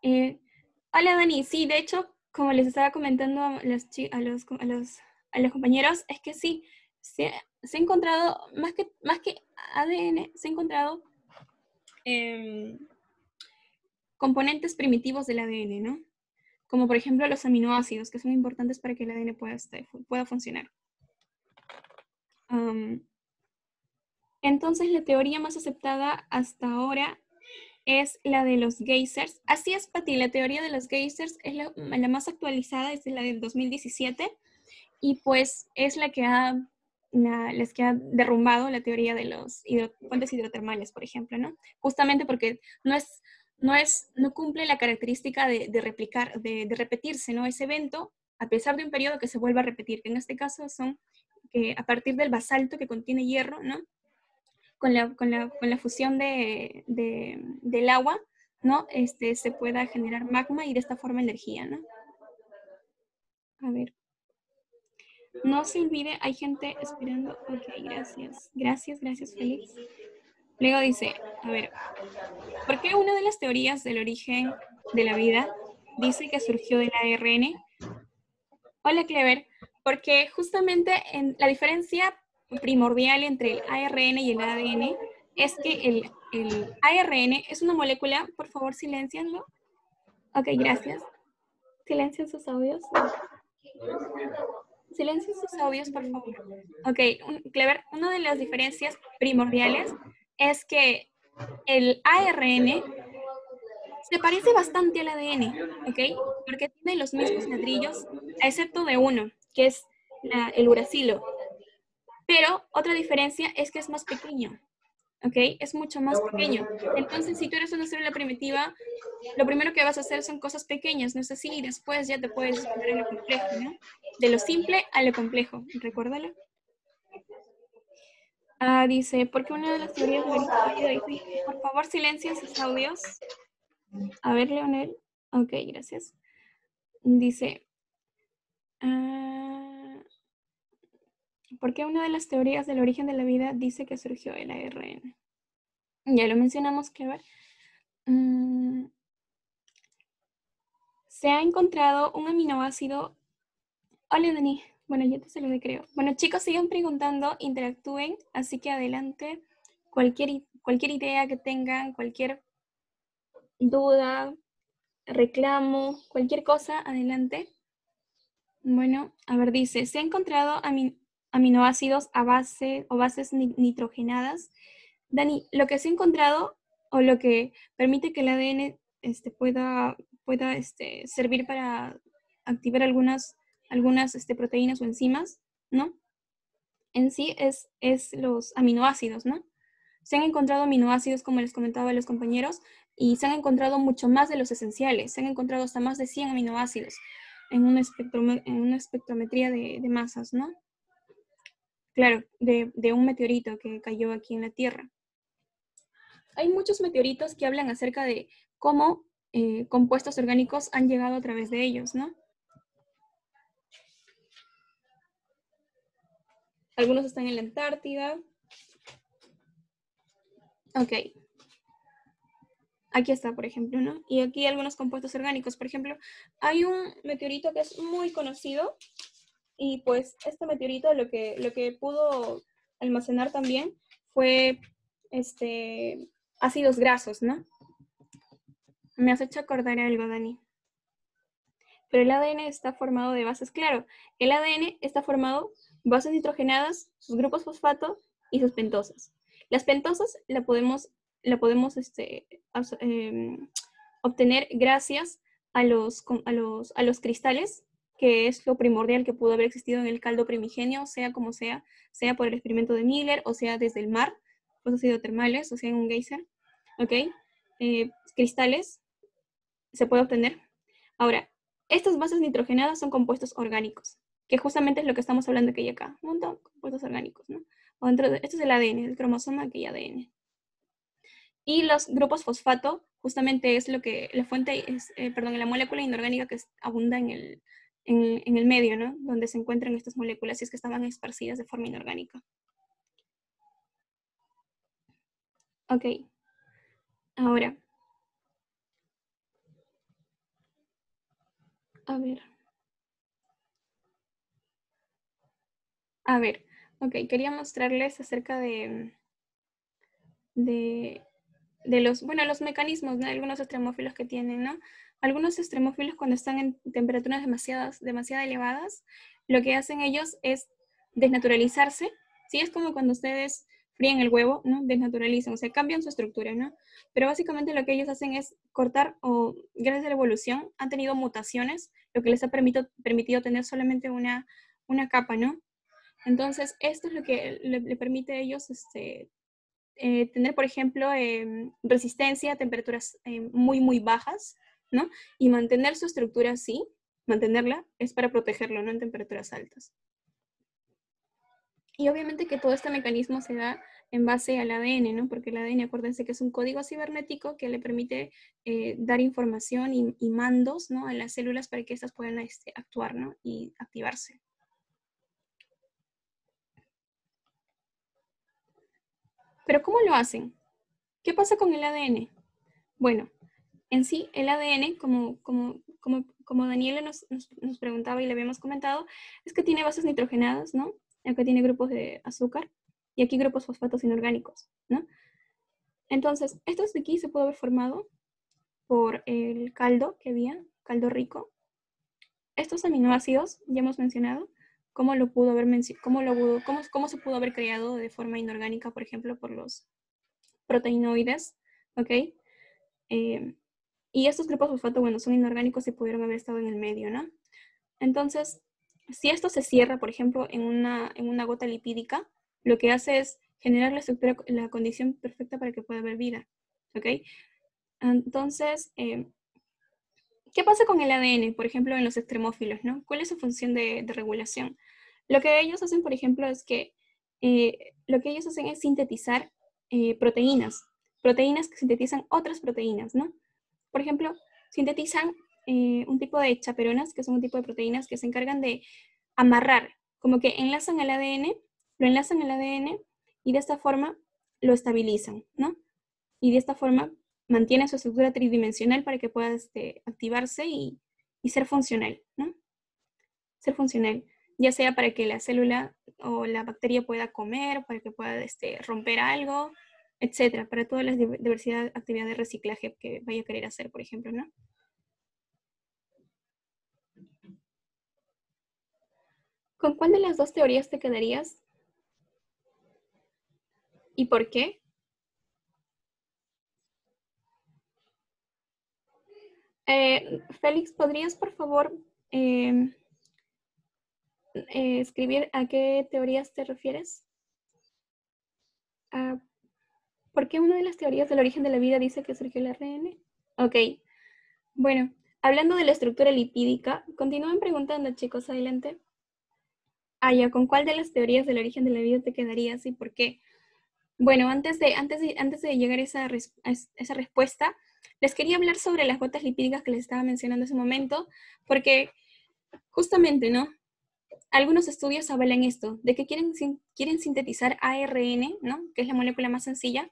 Hola Dani, sí, de hecho, como les estaba comentando a los compañeros, es que sí, se ha encontrado, más que ADN, se ha encontrado componentes primitivos del ADN, ¿no? Como por ejemplo los aminoácidos, que son importantes para que el ADN pueda funcionar. Entonces, la teoría más aceptada hasta ahora es la de los geysers. Así es, Pati, la teoría de los geysers es la más actualizada, es la del 2017, y pues es la que ha derrumbado la teoría de los fuentes hidrotermales, por ejemplo, ¿no? Justamente porque no cumple la característica de replicar, de repetirse, ¿no? Ese evento, a pesar de un periodo que se vuelva a repetir, que en este caso son que a partir del basalto que contiene hierro, ¿no? Con la fusión del agua, ¿no? Se pueda generar magma y de esta forma energía, ¿no? A ver. No se olvide, hay gente esperando. Ok, gracias. Gracias, Félix. Luego dice, a ver, ¿por qué una de las teorías del origen de la vida dice que surgió del ARN? Hola, Clever. Porque justamente la diferencia primordial entre el ARN y el ADN es que el ARN es una molécula, por favor, siléncienlo. Ok, gracias. Silencien sus audios. Silencien sus audios, por favor. Ok, Clever, una de las diferencias primordiales es que el ARN se parece bastante al ADN, ¿ok? Porque tiene los mismos ladrillos, excepto de uno, que es el uracilo. Pero otra diferencia es que es más pequeño, ¿ok? Es mucho más pequeño. Entonces, si tú eres una célula primitiva, lo primero que vas a hacer son cosas pequeñas, ¿no es así? Y después ya te puedes expandir en lo complejo, ¿no? De lo simple a lo complejo, recuérdalo. Dice, ¿por qué una de las teorías de la vida dice, por favor, silencien sus audios? A ver, Leonel. Ok, gracias. Dice, ¿por qué una de las teorías del origen de la vida dice que surgió el ARN? Ya lo mencionamos, Clever. Se ha encontrado un aminoácido. Hola, Dani. Bueno, yo te saludé, creo. Bueno, chicos, sigan preguntando, interactúen, así que adelante. Cualquier idea que tengan, cualquier duda, reclamo, cualquier cosa, adelante. Bueno, a ver, dice, se ha encontrado aminoácidos a base o bases nitrogenadas. Dani, lo que se ha encontrado o lo que permite que el ADN pueda servir para activar algunas proteínas o enzimas, ¿no? En sí es los aminoácidos, ¿no? Se han encontrado aminoácidos, como les comentaba a los compañeros, y se han encontrado mucho más de los esenciales. Se han encontrado hasta más de 100 aminoácidos en una espectrometría de masas, ¿no? Claro, de un meteorito que cayó aquí en la Tierra. Hay muchos meteoritos que hablan acerca de cómo compuestos orgánicos han llegado a través de ellos, ¿no? Algunos están en la Antártida. Ok. Aquí está, por ejemplo, ¿no? Y aquí algunos compuestos orgánicos. Por ejemplo, hay un meteorito que es muy conocido y pues este meteorito lo que pudo almacenar también fue ácidos grasos, ¿no? Me has hecho acordar algo, Dani. Pero el ADN está formado de bases, claro, el ADN está formado de bases nitrogenadas, sus grupos fosfato y sus pentosas. Las pentosas la podemos obtener gracias a los cristales, que es lo primordial que pudo haber existido en el caldo primigenio, sea como sea por el experimento de Miller, o sea desde el mar, pozos hidrotermales, o sea en un geyser, ¿ok? Cristales se puede obtener. Ahora, estas bases nitrogenadas son compuestos orgánicos, que justamente es lo que estamos hablando que hay acá, un montón de compuestos orgánicos, ¿no? Esto es el ADN, el cromosoma que hay ADN. Y los grupos fosfato justamente es lo que la fuente es, la molécula inorgánica que abunda en en el medio, ¿no? Donde se encuentran estas moléculas, si es que estaban esparcidas de forma inorgánica. Ok, ahora, a ver, ok, quería mostrarles acerca de los mecanismos, ¿no? Algunos extremófilos que tienen, ¿no? Algunos extremófilos cuando están en temperaturas demasiado elevadas, lo que hacen ellos es desnaturalizarse, ¿sí? Es como cuando ustedes fríen el huevo, ¿no? Desnaturalizan, o sea, cambian su estructura, ¿no? Pero básicamente lo que ellos hacen es cortar, o gracias a la evolución han tenido mutaciones, lo que les ha permitido tener solamente una capa, ¿no? Entonces, esto es lo que le permite a ellos tener, por ejemplo, resistencia a temperaturas muy bajas, ¿no? Y mantener su estructura así, mantenerla, es para protegerlo, ¿no? En temperaturas altas. Y obviamente que todo este mecanismo se da en base al ADN, ¿no? Porque el ADN, acuérdense que es un código cibernético que le permite dar información y mandos, ¿no? A las células para que éstas puedan actuar, ¿no? Y activarse. Pero ¿cómo lo hacen? ¿Qué pasa con el ADN? Bueno, en sí, el ADN, como Daniela nos preguntaba y le habíamos comentado, es que tiene bases nitrogenadas, ¿no? Acá tiene grupos de azúcar y aquí grupos fosfatos inorgánicos, ¿no? Entonces, esto de aquí se puede haber formado por el caldo que había, caldo rico. Estos aminoácidos, ya hemos mencionado, cómo se pudo haber creado de forma inorgánica, por ejemplo, por los proteinoides, ¿ok? Y estos grupos fosfato, bueno, son inorgánicos y pudieron haber estado en el medio, ¿no? Entonces, si esto se cierra, por ejemplo, en una gota lipídica, lo que hace es generar la estructura, la condición perfecta para que pueda haber vida, ¿ok? Entonces, ¿qué pasa con el ADN, por ejemplo, en los extremófilos, ¿no? ¿Cuál es su función de regulación? Lo que ellos hacen, por ejemplo, es que lo que ellos hacen es sintetizar proteínas que sintetizan otras proteínas, ¿no? Por ejemplo, sintetizan un tipo de chaperonas, que son un tipo de proteínas que se encargan de amarrar, como que enlazan el ADN, lo enlazan al ADN y de esta forma lo estabilizan, ¿no? Y de esta forma mantiene su estructura tridimensional para que pueda activarse y ser funcional, ¿no? Ser funcional, ya sea para que la célula o la bacteria pueda comer, para que pueda romper algo, etcétera, para toda la diversidad de actividad de reciclaje que vaya a querer hacer, por ejemplo, ¿no? ¿Con cuál de las dos teorías te quedarías? ¿Y por qué? Félix, ¿podrías, por favor, escribir a qué teorías te refieres? ¿Por qué una de las teorías del origen de la vida dice que surgió el ARN? Ok, bueno, hablando de la estructura lipídica, continúen preguntando, chicos, adelante. Ya, ¿con cuál de las teorías del origen de la vida te quedarías y por qué? Bueno, antes de llegar a esa respuesta, les quería hablar sobre las gotas lipídicas que les estaba mencionando hace un momento, porque justamente, ¿no? Algunos estudios avalan esto, de que quieren sintetizar ARN, ¿no? Que es la molécula más sencilla,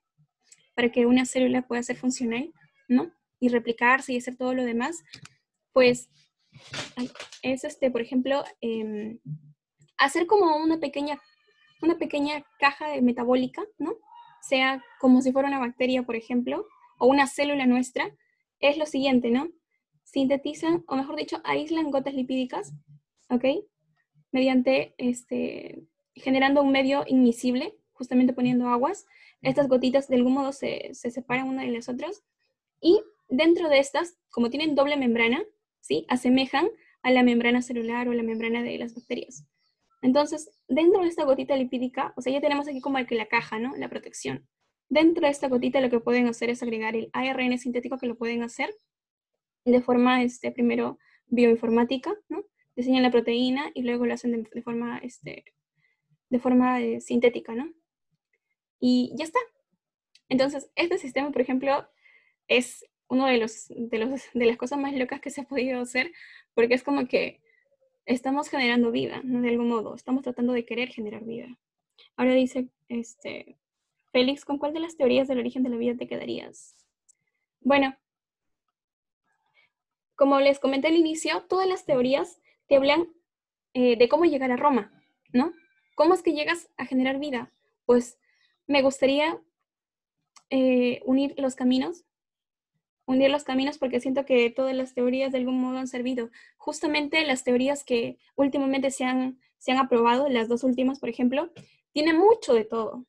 para que una célula pueda ser funcional, ¿no? Y replicarse y hacer todo lo demás, pues es, por ejemplo, hacer como una pequeña caja metabólica, ¿no? Sea como si fuera una bacteria, por ejemplo, o una célula nuestra, es lo siguiente, ¿no? Sintetizan, o mejor dicho, aíslan gotas lipídicas, ¿ok? Mediante, generando un medio inmiscible, justamente poniendo aguas. Estas gotitas de algún modo se separan una de las otras y dentro de estas, como tienen doble membrana, ¿sí? Asemejan a la membrana celular o la membrana de las bacterias. Entonces, dentro de esta gotita lipídica, o sea, ya tenemos aquí como que la caja, ¿no? La protección. Dentro de esta gotita lo que pueden hacer es agregar el ARN sintético, que lo pueden hacer de forma, primero bioinformática, ¿no? Diseñan la proteína y luego lo hacen de forma sintética, ¿no? Y ya está. Entonces, este sistema, por ejemplo, es uno de las cosas más locas que se ha podido hacer, porque es como que estamos generando vida, ¿no? De algún modo, estamos tratando de querer generar vida. Ahora dice, Félix, ¿con cuál de las teorías del origen de la vida te quedarías? Bueno, como les comenté al inicio, todas las teorías te hablan de cómo llegar a Roma, ¿no? ¿Cómo es que llegas a generar vida? Pues me gustaría unir los caminos porque siento que todas las teorías de algún modo han servido. Justamente las teorías que últimamente se han aprobado, las dos últimas, por ejemplo, tienen mucho de todo.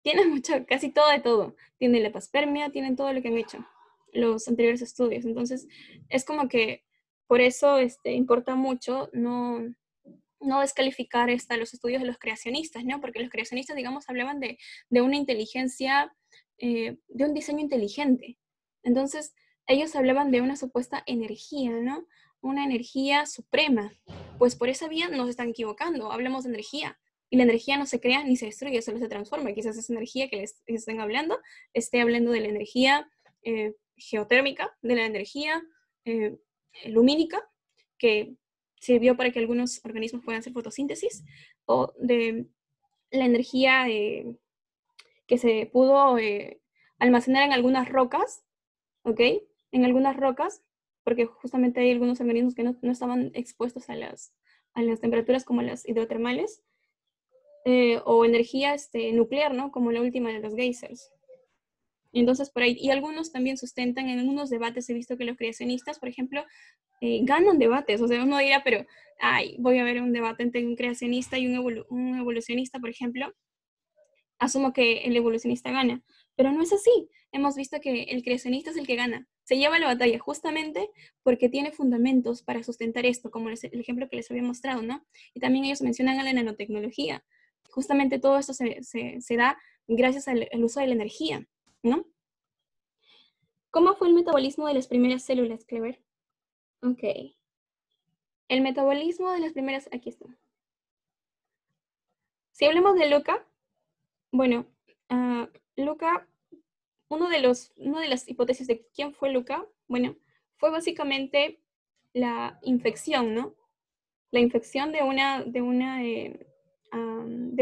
Tienen mucho, casi todo de todo. Tienen la paspermia, tienen todo lo que han hecho los anteriores estudios. Entonces, es como que por eso importa mucho no descalificar los estudios de los creacionistas, ¿no? Porque los creacionistas, digamos, hablaban de una inteligencia, de un diseño inteligente. Entonces, ellos hablaban de una supuesta energía, ¿no? Una energía suprema. Pues por esa vía nos están equivocando. Hablamos de energía. Y la energía no se crea ni se destruye, solo se transforma. Quizás esa energía que les estén hablando, esté hablando de la energía geotérmica, de la energía lumínica, que sirvió para que algunos organismos puedan hacer fotosíntesis, o de la energía que se pudo almacenar en algunas rocas, ¿ok? En algunas rocas, porque justamente hay algunos organismos que no estaban expuestos a las temperaturas como las hidrotermales, o energía nuclear, ¿no? Como la última de los geysers. Entonces, por ahí, y algunos también sustentan, en algunos debates he visto que los creacionistas, por ejemplo, ganan debates. O sea, uno dirá, pero, voy a ver un debate entre un creacionista y un evolucionista, por ejemplo. Asumo que el evolucionista gana, pero no es así. Hemos visto que el creacionista es el que gana. Se lleva la batalla justamente porque tiene fundamentos para sustentar esto, como el ejemplo que les había mostrado, ¿no? Y también ellos mencionan a la nanotecnología. Justamente todo esto se da gracias al uso de la energía, ¿no? ¿Cómo fue el metabolismo de las primeras células, Clever? Ok. El metabolismo de las primeras... Aquí está. Si hablamos de Luca, bueno, Luca, una de las hipótesis de quién fue Luca, bueno, fue básicamente la infección, ¿no? La infección de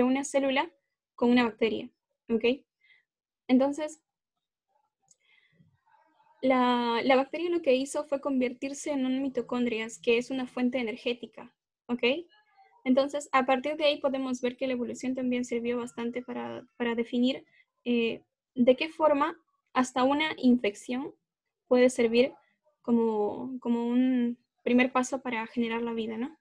una célula con una bacteria, ¿ok? Entonces, la bacteria lo que hizo fue convertirse en una mitocondria, que es una fuente energética, ¿ok? Entonces, a partir de ahí podemos ver que la evolución también sirvió bastante para definir de qué forma hasta una infección puede servir como un primer paso para generar la vida, ¿no?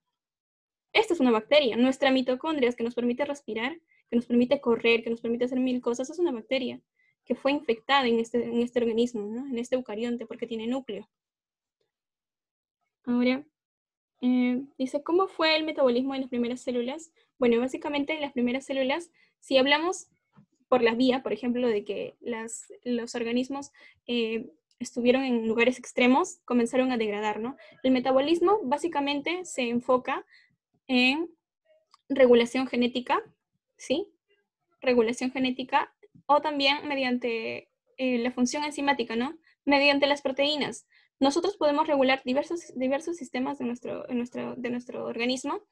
Esta es una bacteria. Nuestra mitocondria, que nos permite respirar, que nos permite correr, que nos permite hacer mil cosas, es una bacteria que fue infectada en este organismo, ¿no? En este eucarionte, porque tiene núcleo. Ahora, dice, ¿cómo fue el metabolismo de las primeras células? Bueno, básicamente en las primeras células, si hablamos por la vía, por ejemplo, de que los organismos estuvieron en lugares extremos, comenzaron a degradar, ¿no? El metabolismo básicamente se enfoca en regulación genética, ¿sí? Regulación genética, o también mediante la función enzimática, ¿no? Mediante las proteínas. Nosotros podemos regular diversos sistemas de nuestro organismo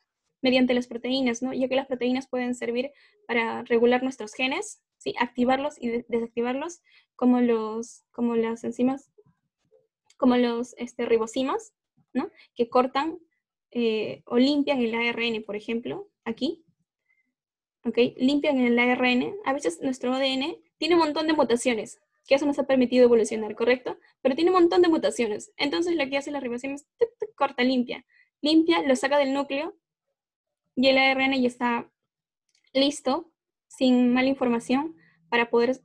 mediante las proteínas, ¿no? Ya que las proteínas pueden servir para regular nuestros genes, ¿sí? Activarlos y desactivarlos, como las enzimas, como los ribosimas, ¿no? Que cortan o limpian el ARN, por ejemplo, aquí, ¿ok? Limpian el ARN. A veces nuestro ADN tiene un montón de mutaciones, que eso nos ha permitido evolucionar, ¿correcto? Pero tiene un montón de mutaciones. Entonces lo que hace la ribosomas es corta, limpia, lo saca del núcleo y el ARN ya está listo, sin mala información, para poder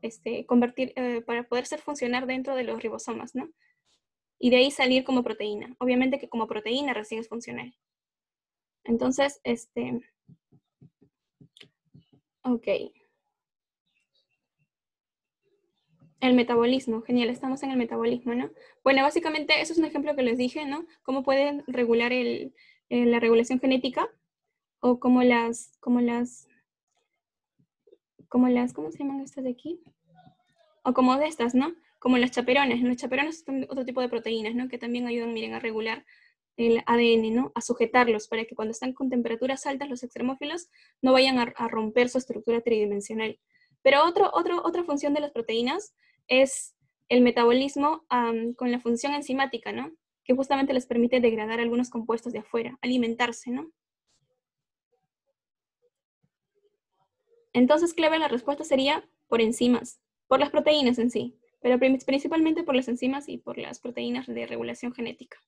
para poder ser funcionar dentro de los ribosomas, ¿no? Y de ahí salir como proteína. Obviamente que como proteína recién es funcional. Entonces, ok. El metabolismo, genial, estamos en el metabolismo, ¿no? Bueno, básicamente eso es un ejemplo que les dije, ¿no? Cómo pueden regular la regulación genética, o ¿cómo se llaman estas de aquí? O como de estas, ¿no? Como las chaperones. Los chaperones son otro tipo de proteínas, ¿no? Que también ayudan, miren, a regular el ADN, ¿no? A sujetarlos para que cuando están con temperaturas altas los extremófilos no vayan a romper su estructura tridimensional. Pero otra función de las proteínas es el metabolismo con la función enzimática, ¿no? Que justamente les permite degradar algunos compuestos de afuera, alimentarse, ¿no? Entonces, clave, la respuesta sería por enzimas, por las proteínas en sí, pero principalmente por las enzimas y por las proteínas de regulación genética.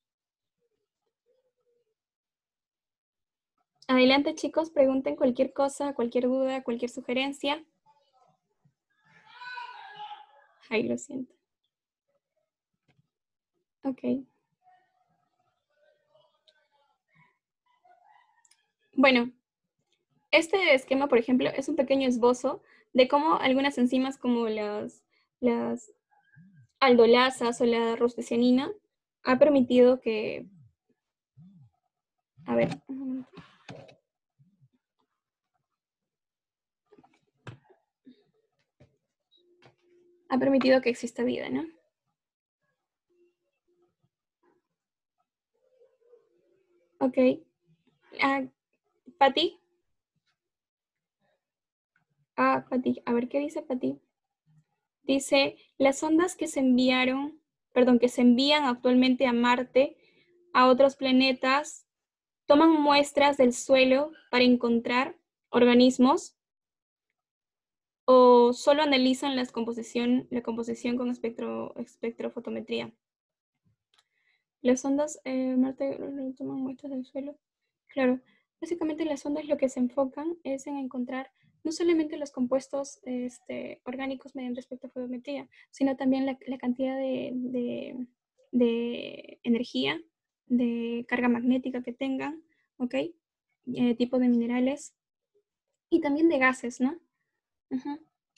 Adelante, chicos, pregunten cualquier cosa, cualquier duda, cualquier sugerencia. Ay, lo siento. Ok. Bueno, este esquema, por ejemplo, es un pequeño esbozo de cómo algunas enzimas como las aldolasas o la rostecianina ha permitido que... A ver, un momento. Ha permitido que exista vida, ¿no? Ok. Pati. Pati, a ver qué dice Pati. Dice, las ondas que se enviaron, perdón, que se envían actualmente a Marte, a otros planetas, toman muestras del suelo para encontrar organismos o solo analizan la composición con espectrofotometría. Las ondas, Marte toman muestras del suelo. Claro, básicamente las ondas lo que se enfocan es en encontrar no solamente los compuestos orgánicos mediante espectrofotometría, sino también la cantidad de energía, de carga magnética que tengan, ¿ok? Tipo de minerales y también de gases, ¿no?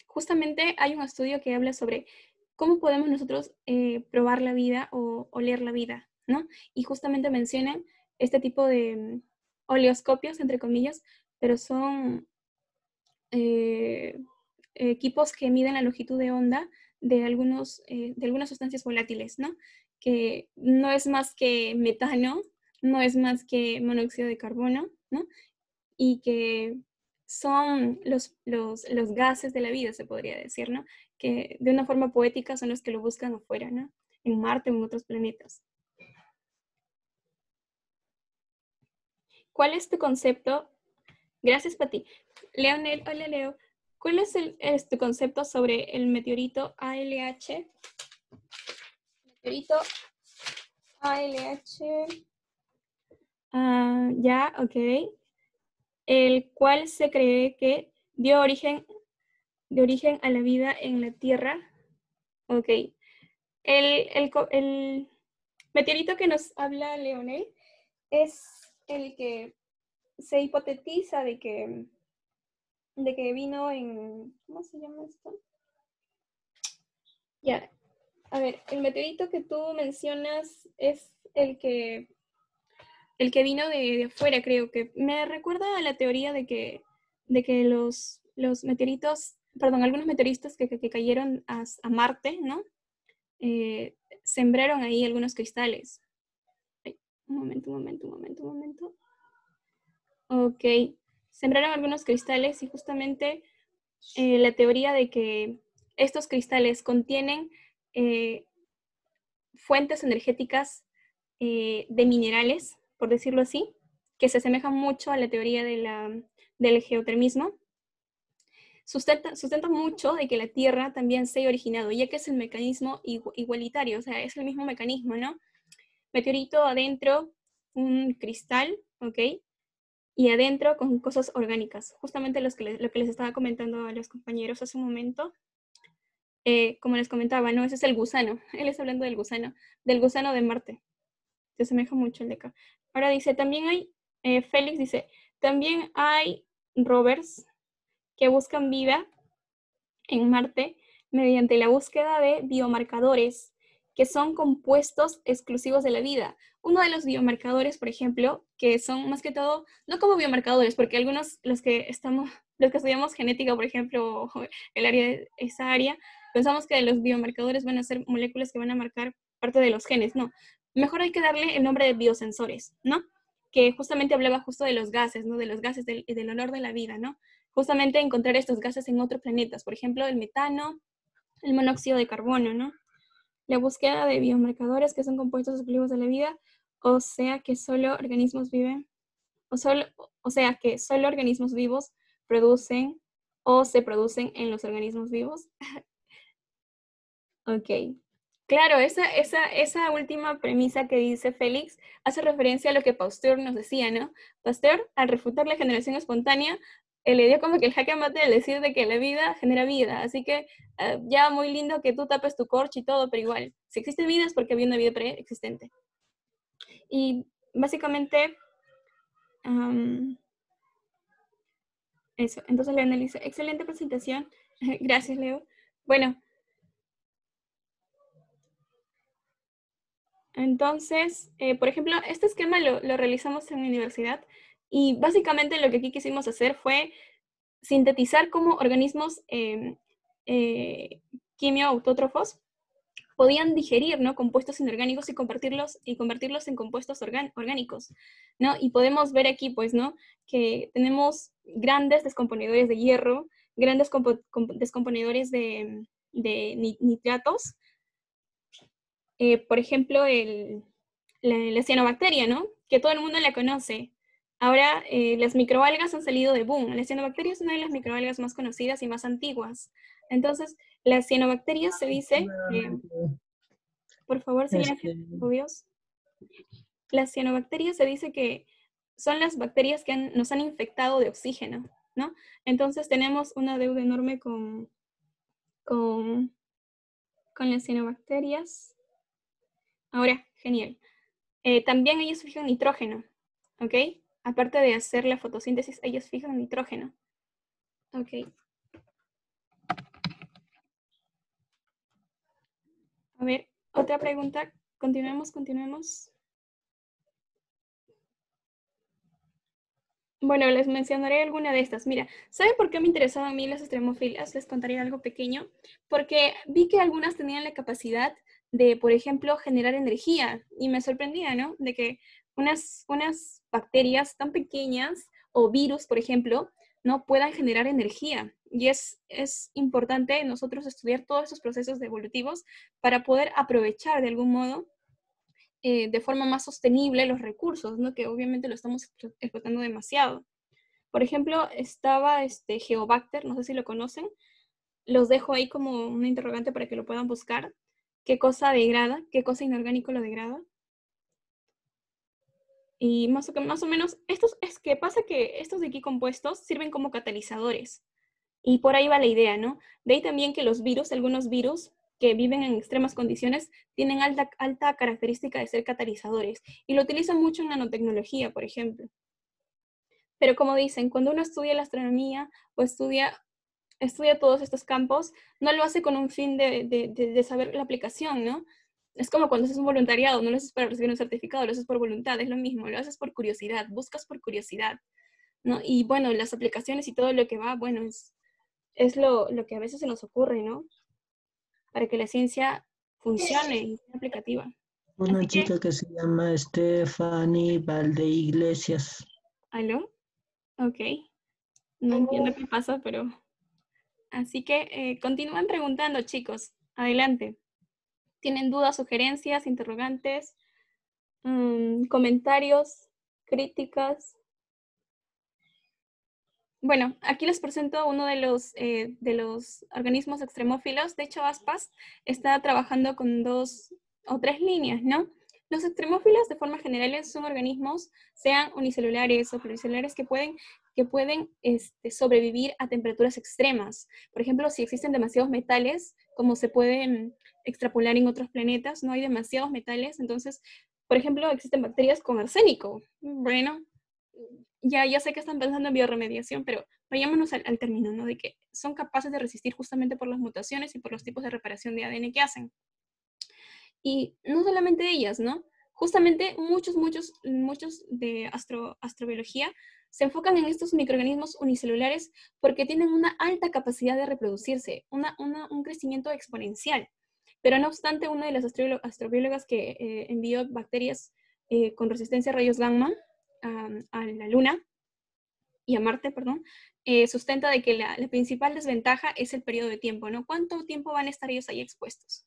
Justamente hay un estudio que habla sobre cómo podemos nosotros probar la vida o oler la vida, ¿no? Y justamente mencionan este tipo de oleoscopios, entre comillas, pero son equipos que miden la longitud de onda de algunas sustancias volátiles, ¿no? Que no es más que metano, no es más que monóxido de carbono, ¿no? Y que son los gases de la vida, se podría decir, ¿no? Que de una forma poética son los que lo buscan afuera, ¿no? En Marte o en otros planetas. ¿Cuál es tu concepto? Gracias, Pati. Leonel, hola, Leo. ¿Cuál es tu concepto sobre el meteorito ALH? Meteorito ALH. Ya, ok. El cual se cree que dio origen a la vida en la Tierra. Ok. El meteorito que nos habla Leonel es el que se hipotetiza de que vino en... ¿Cómo se llama esto? Ya. A ver, el meteorito que tú mencionas es el que vino de afuera, creo que. Me recuerda a la teoría de que los meteoritos, perdón, algunos meteoritos que cayeron a Marte, ¿no? Sembraron ahí algunos cristales. Ay, un momento. Ok, sembraron algunos cristales y justamente la teoría de que estos cristales contienen fuentes energéticas de minerales, por decirlo así, que se asemejan mucho a la teoría del geotermismo, sustenta mucho de que la Tierra también se haya originado, ya que es el mecanismo igualitario, o sea, es el mismo mecanismo, ¿no? Meteorito adentro, un cristal, ¿ok? Y adentro con cosas orgánicas, justamente lo que les estaba comentando a los compañeros hace un momento. Como les comentaba, ¿no? Ese es el gusano, él está hablando del gusano de Marte, se asemeja mucho al de acá. Ahora dice, también hay, Félix dice, también hay rovers que buscan vida en Marte mediante la búsqueda de biomarcadores, que son compuestos exclusivos de la vida. Uno de los biomarcadores, por ejemplo, que son más que todo, no como biomarcadores, porque algunos, los que estudiamos genética, por ejemplo, esa área, pensamos que los biomarcadores van a ser moléculas que van a marcar parte de los genes, no. mejor hay que darle el nombre de biosensores, ¿no? Que justamente hablaba justo de los gases, ¿no? De los gases del olor de la vida, ¿no? Justamente encontrar estos gases en otros planetas, por ejemplo, el metano, el monóxido de carbono, ¿no? La búsqueda de biomarcadores que son compuestos exclusivos de la vida, o sea que solo organismos viven, o sea que solo organismos vivos producen o se producen en los organismos vivos. Ok. Claro, esa última premisa que dice Félix hace referencia a lo que Pasteur nos decía, ¿no? Pasteur, al refutar la generación espontánea, le dio como que el jaque mate al decir de que la vida genera vida. Así que ya muy lindo que tú tapes tu corcho y todo, pero igual, si existe vida es porque había una vida preexistente. Y básicamente, eso. Entonces le analiza. Excelente presentación. Gracias, Leo. Bueno, entonces, por ejemplo, este esquema lo realizamos en la universidad y básicamente lo que aquí quisimos hacer fue sintetizar cómo organismos quimioautótrofos podían digerir, ¿no?, compuestos inorgánicos y convertirlos en compuestos orgánicos, ¿no? Y podemos ver aquí, pues, ¿no?, que tenemos grandes descomponedores de hierro, grandes descomponedores de nitratos. Por ejemplo, la cianobacteria, ¿no?, que todo el mundo la conoce. Ahora, las microalgas han salido de boom. La cianobacteria es una de las microalgas más conocidas y más antiguas. Entonces, las cianobacterias se dice, por favor, silencio, obvios. Las cianobacterias se dice que son las bacterias que nos han infectado de oxígeno, ¿no? Entonces tenemos una deuda enorme con las cianobacterias. Ahora, genial. También ellos fijan nitrógeno, ¿ok? Aparte de hacer la fotosíntesis, ellos fijan nitrógeno. Ok. A ver, otra pregunta. Continuemos. Bueno, les mencionaré alguna de estas. Mira, ¿saben por qué me interesaban a mí las extremófilas? Les contaré algo pequeño. Porque vi que algunas tenían la capacidad de, por ejemplo, generar energía. Y me sorprendía, ¿no?, de que unas bacterias tan pequeñas o virus, por ejemplo, no puedan generar energía. Y es importante nosotros estudiar todos esos procesos evolutivos para poder aprovechar de algún modo de forma más sostenible los recursos, ¿no?, que obviamente lo estamos explotando demasiado. Por ejemplo, estaba Geobacter, no sé si lo conocen. Los dejo ahí como una interrogante para que lo puedan buscar. ¿Qué cosa degrada? ¿Qué cosa inorgánico lo degrada? Y más o menos, pasa que estos de aquí compuestos sirven como catalizadores. Y por ahí va la idea, ¿no? De ahí también que los virus, algunos virus que viven en extremas condiciones, tienen alta característica de ser catalizadores. Y lo utilizan mucho en nanotecnología, por ejemplo. Pero como dicen, cuando uno estudia la astronomía o estudia todos estos campos, no lo hace con un fin de saber la aplicación, ¿no? Es como cuando haces un voluntariado, no lo haces para recibir un certificado, lo haces por voluntad, es lo mismo, lo haces por curiosidad, buscas por curiosidad, ¿no? Y bueno, las aplicaciones y todo lo que va, bueno, es lo que a veces se nos ocurre, ¿no?, para que la ciencia funcione y sea aplicativa. Una chica que se llama Stephanie Valdeiglesias. ¿Aló? Ok. No entiendo qué pasa, pero... Así que continúen preguntando, chicos. Adelante. ¿Tienen dudas, sugerencias, interrogantes, comentarios, críticas? Bueno, aquí les presento uno de los organismos extremófilos. De hecho, ASPAS está trabajando con 2 o 3 líneas, ¿no? Los extremófilos, de forma general, son organismos, sean unicelulares o pluricelulares, que pueden sobrevivir a temperaturas extremas. Por ejemplo, si existen demasiados metales, como se pueden extrapolar en otros planetas, no hay demasiados metales, entonces, por ejemplo, existen bacterias con arsénico. Bueno, ya sé que están pensando en bioremediación, pero vayámonos al término, ¿no?, de que son capaces de resistir justamente por las mutaciones y por los tipos de reparación de ADN que hacen. Y no solamente ellas, ¿no? Justamente muchos de astrobiología se enfocan en estos microorganismos unicelulares porque tienen una alta capacidad de reproducirse, un crecimiento exponencial. Pero no obstante, una de las astrobiólogas que envió bacterias con resistencia a rayos gamma a la Luna y a Marte, perdón, sustenta de que la principal desventaja es el periodo de tiempo, ¿no? ¿Cuánto tiempo van a estar ellos ahí expuestos?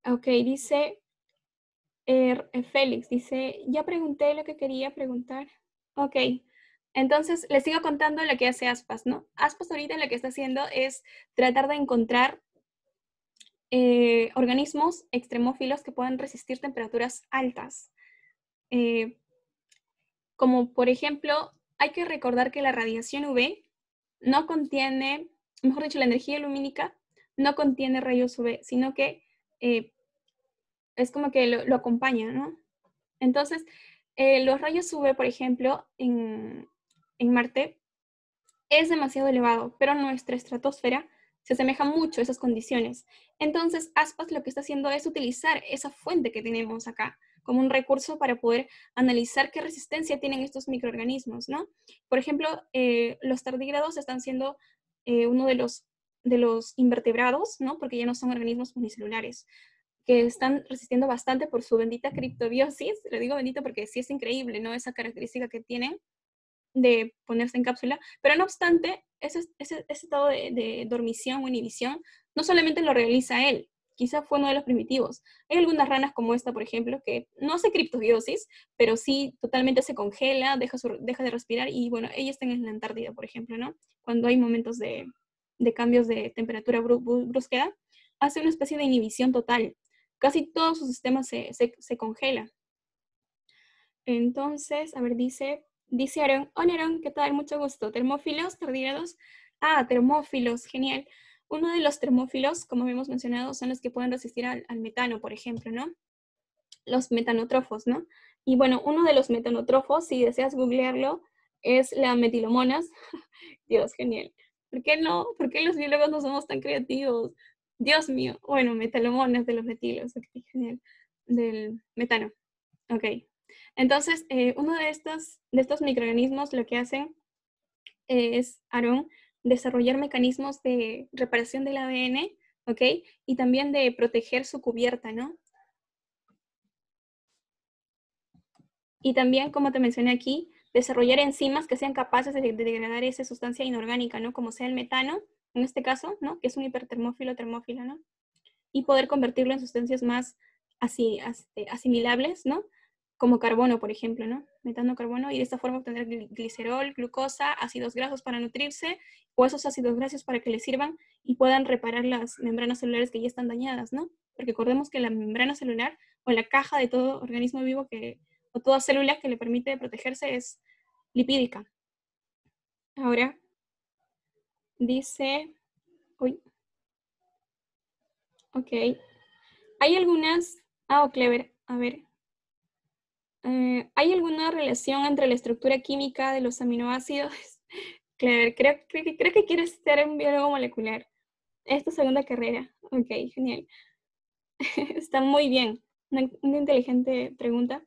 Ok, dice Félix, dice, ya pregunté lo que quería preguntar. Ok, entonces les sigo contando lo que hace Aspas, ¿no? Aspas ahorita lo que está haciendo es tratar de encontrar organismos extremófilos que puedan resistir temperaturas altas. Como por ejemplo, hay que recordar que la radiación UV no contiene, mejor dicho, la energía lumínica no contiene rayos UV, sino que es como que lo acompaña, ¿no? Entonces, los rayos UV, por ejemplo, en Marte, es demasiado elevado, pero nuestra estratosfera se asemeja mucho a esas condiciones. Entonces, Aspas lo que está haciendo es utilizar esa fuente que tenemos acá como un recurso para poder analizar qué resistencia tienen estos microorganismos, ¿no? Por ejemplo, los tardígrados están siendo uno de los invertebrados, ¿no? Porque ya no son organismos unicelulares, que están resistiendo bastante por su bendita criptobiosis. Le digo bendito porque sí es increíble, ¿no? Esa característica que tienen de ponerse en cápsula, pero no obstante, ese estado de dormición o inhibición no solamente lo realiza él, quizá fue uno de los primitivos. Hay algunas ranas como esta, por ejemplo, que no hace criptobiosis, pero sí totalmente se congela, deja de respirar y bueno, ella está en la Antártida, por ejemplo, ¿no? Cuando hay momentos de cambios de temperatura brusca, hace una especie de inhibición total. Casi todo su sistema se congela. Entonces, a ver, dice Aaron, hola Aaron, ¿qué tal? Mucho gusto. ¿Termófilos, tardígrados? Ah, termófilos, genial. Uno de los termófilos, como habíamos mencionado, son los que pueden resistir al metano, por ejemplo, ¿no? Los metanótrofos, ¿no? Y bueno, uno de los metanótrofos, si deseas googlearlo, es la metilomonas. Dios, genial. ¿Por qué no? ¿Por qué los biólogos no somos tan creativos? Dios mío. Bueno, metalomonas de los metilos, ok, genial. Del metano, ok. Entonces, uno de estos microorganismos lo que hacen es, Aaron, desarrollar mecanismos de reparación del ADN, ¿ok? Y también de proteger su cubierta, ¿no? Y también, como te mencioné aquí, desarrollar enzimas que sean capaces de degradar esa sustancia inorgánica, ¿no? Como sea el metano, en este caso, ¿no? Que es un hipertermófilo, termófilo, ¿no? Y poder convertirlo en sustancias más asimilables, ¿no? Como carbono, por ejemplo, ¿no? Metano, carbono, y de esta forma obtener glicerol, glucosa, ácidos grasos para nutrirse, o esos ácidos grasos para que les sirvan y puedan reparar las membranas celulares que ya están dañadas, ¿no? Porque recordemos que la membrana celular, o la caja de todo organismo vivo o toda célula que le permite protegerse es lipídica. Ahora, dice, uy, ok, hay algunas, clever, a ver, ¿hay alguna relación entre la estructura química de los aminoácidos? Clever, creo que quieres ser un biólogo molecular. Es tu segunda carrera. Ok, genial. Está muy bien. Una inteligente pregunta.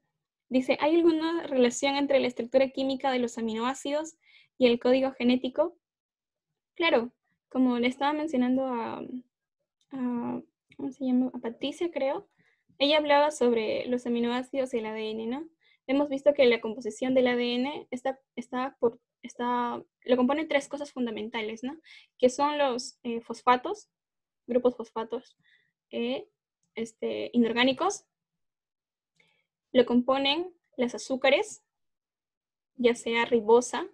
Dice, ¿hay alguna relación entre la estructura química de los aminoácidos y el código genético? Claro, como le estaba mencionando ¿cómo se llama? A Patricia, creo. Ella hablaba sobre los aminoácidos y el ADN, ¿no? Hemos visto que la composición del ADN lo componen tres cosas fundamentales, ¿no? Que son los fosfatos, grupos fosfatos inorgánicos. Lo componen las azúcares, ya sea ribosa,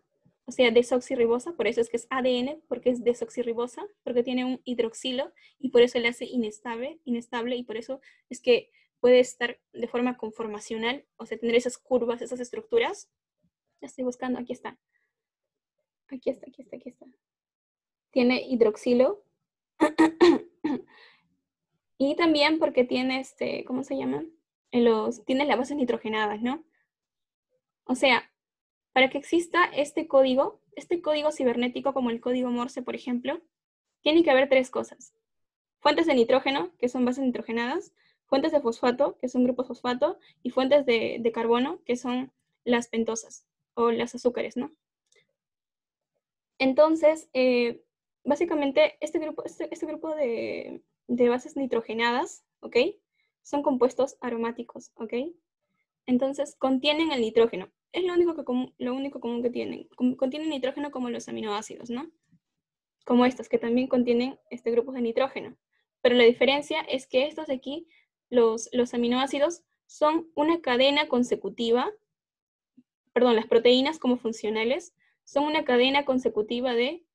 o sea, desoxirribosa, por eso es que es ADN, porque es desoxirribosa, porque tiene un hidroxilo y por eso le hace inestable, y por eso es que puede estar de forma conformacional, o sea, tener esas curvas, esas estructuras. La estoy buscando, aquí está. Aquí está. Tiene hidroxilo. Y también porque tiene ¿cómo se llaman? Tiene las bases nitrogenadas, ¿no? O sea, para que exista este código cibernético como el código Morse, por ejemplo, tiene que haber tres cosas. Fuentes de nitrógeno, que son bases nitrogenadas, fuentes de fosfato, que son grupos fosfato, y fuentes de carbono, que son las pentosas, o las azúcares, ¿no? Entonces, básicamente, este grupo de bases nitrogenadas, ¿ok? Son compuestos aromáticos, ¿ok? Entonces, contienen el nitrógeno. Es lo único común que tienen. Contienen nitrógeno como los aminoácidos, ¿no? Como estos, que también contienen grupos de nitrógeno. Pero la diferencia es que estos de aquí, los aminoácidos, son una cadena consecutiva, perdón, las proteínas como funcionales, son una cadena consecutiva de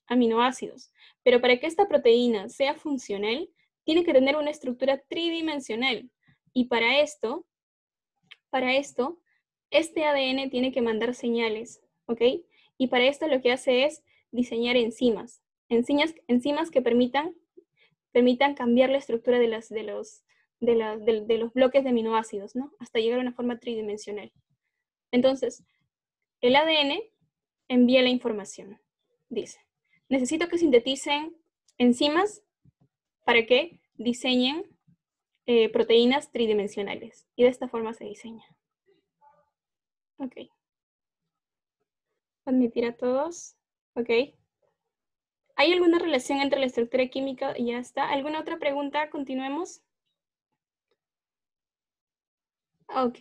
aminoácidos. Pero para que esta proteína sea funcional, tiene que tener una estructura tridimensional. Y para esto, este ADN tiene que mandar señales, ¿ok? Y para esto lo que hace es diseñar enzimas que permitan cambiar la estructura de los bloques de aminoácidos, ¿no? Hasta llegar a una forma tridimensional. Entonces, el ADN envía la información. Dice, necesito que sinteticen enzimas para que diseñen proteínas tridimensionales. Y de esta forma se diseña. Ok. Admitir a todos. Ok. ¿Hay alguna relación entre la estructura química y ya está? ¿Alguna otra pregunta? Continuemos. Ok.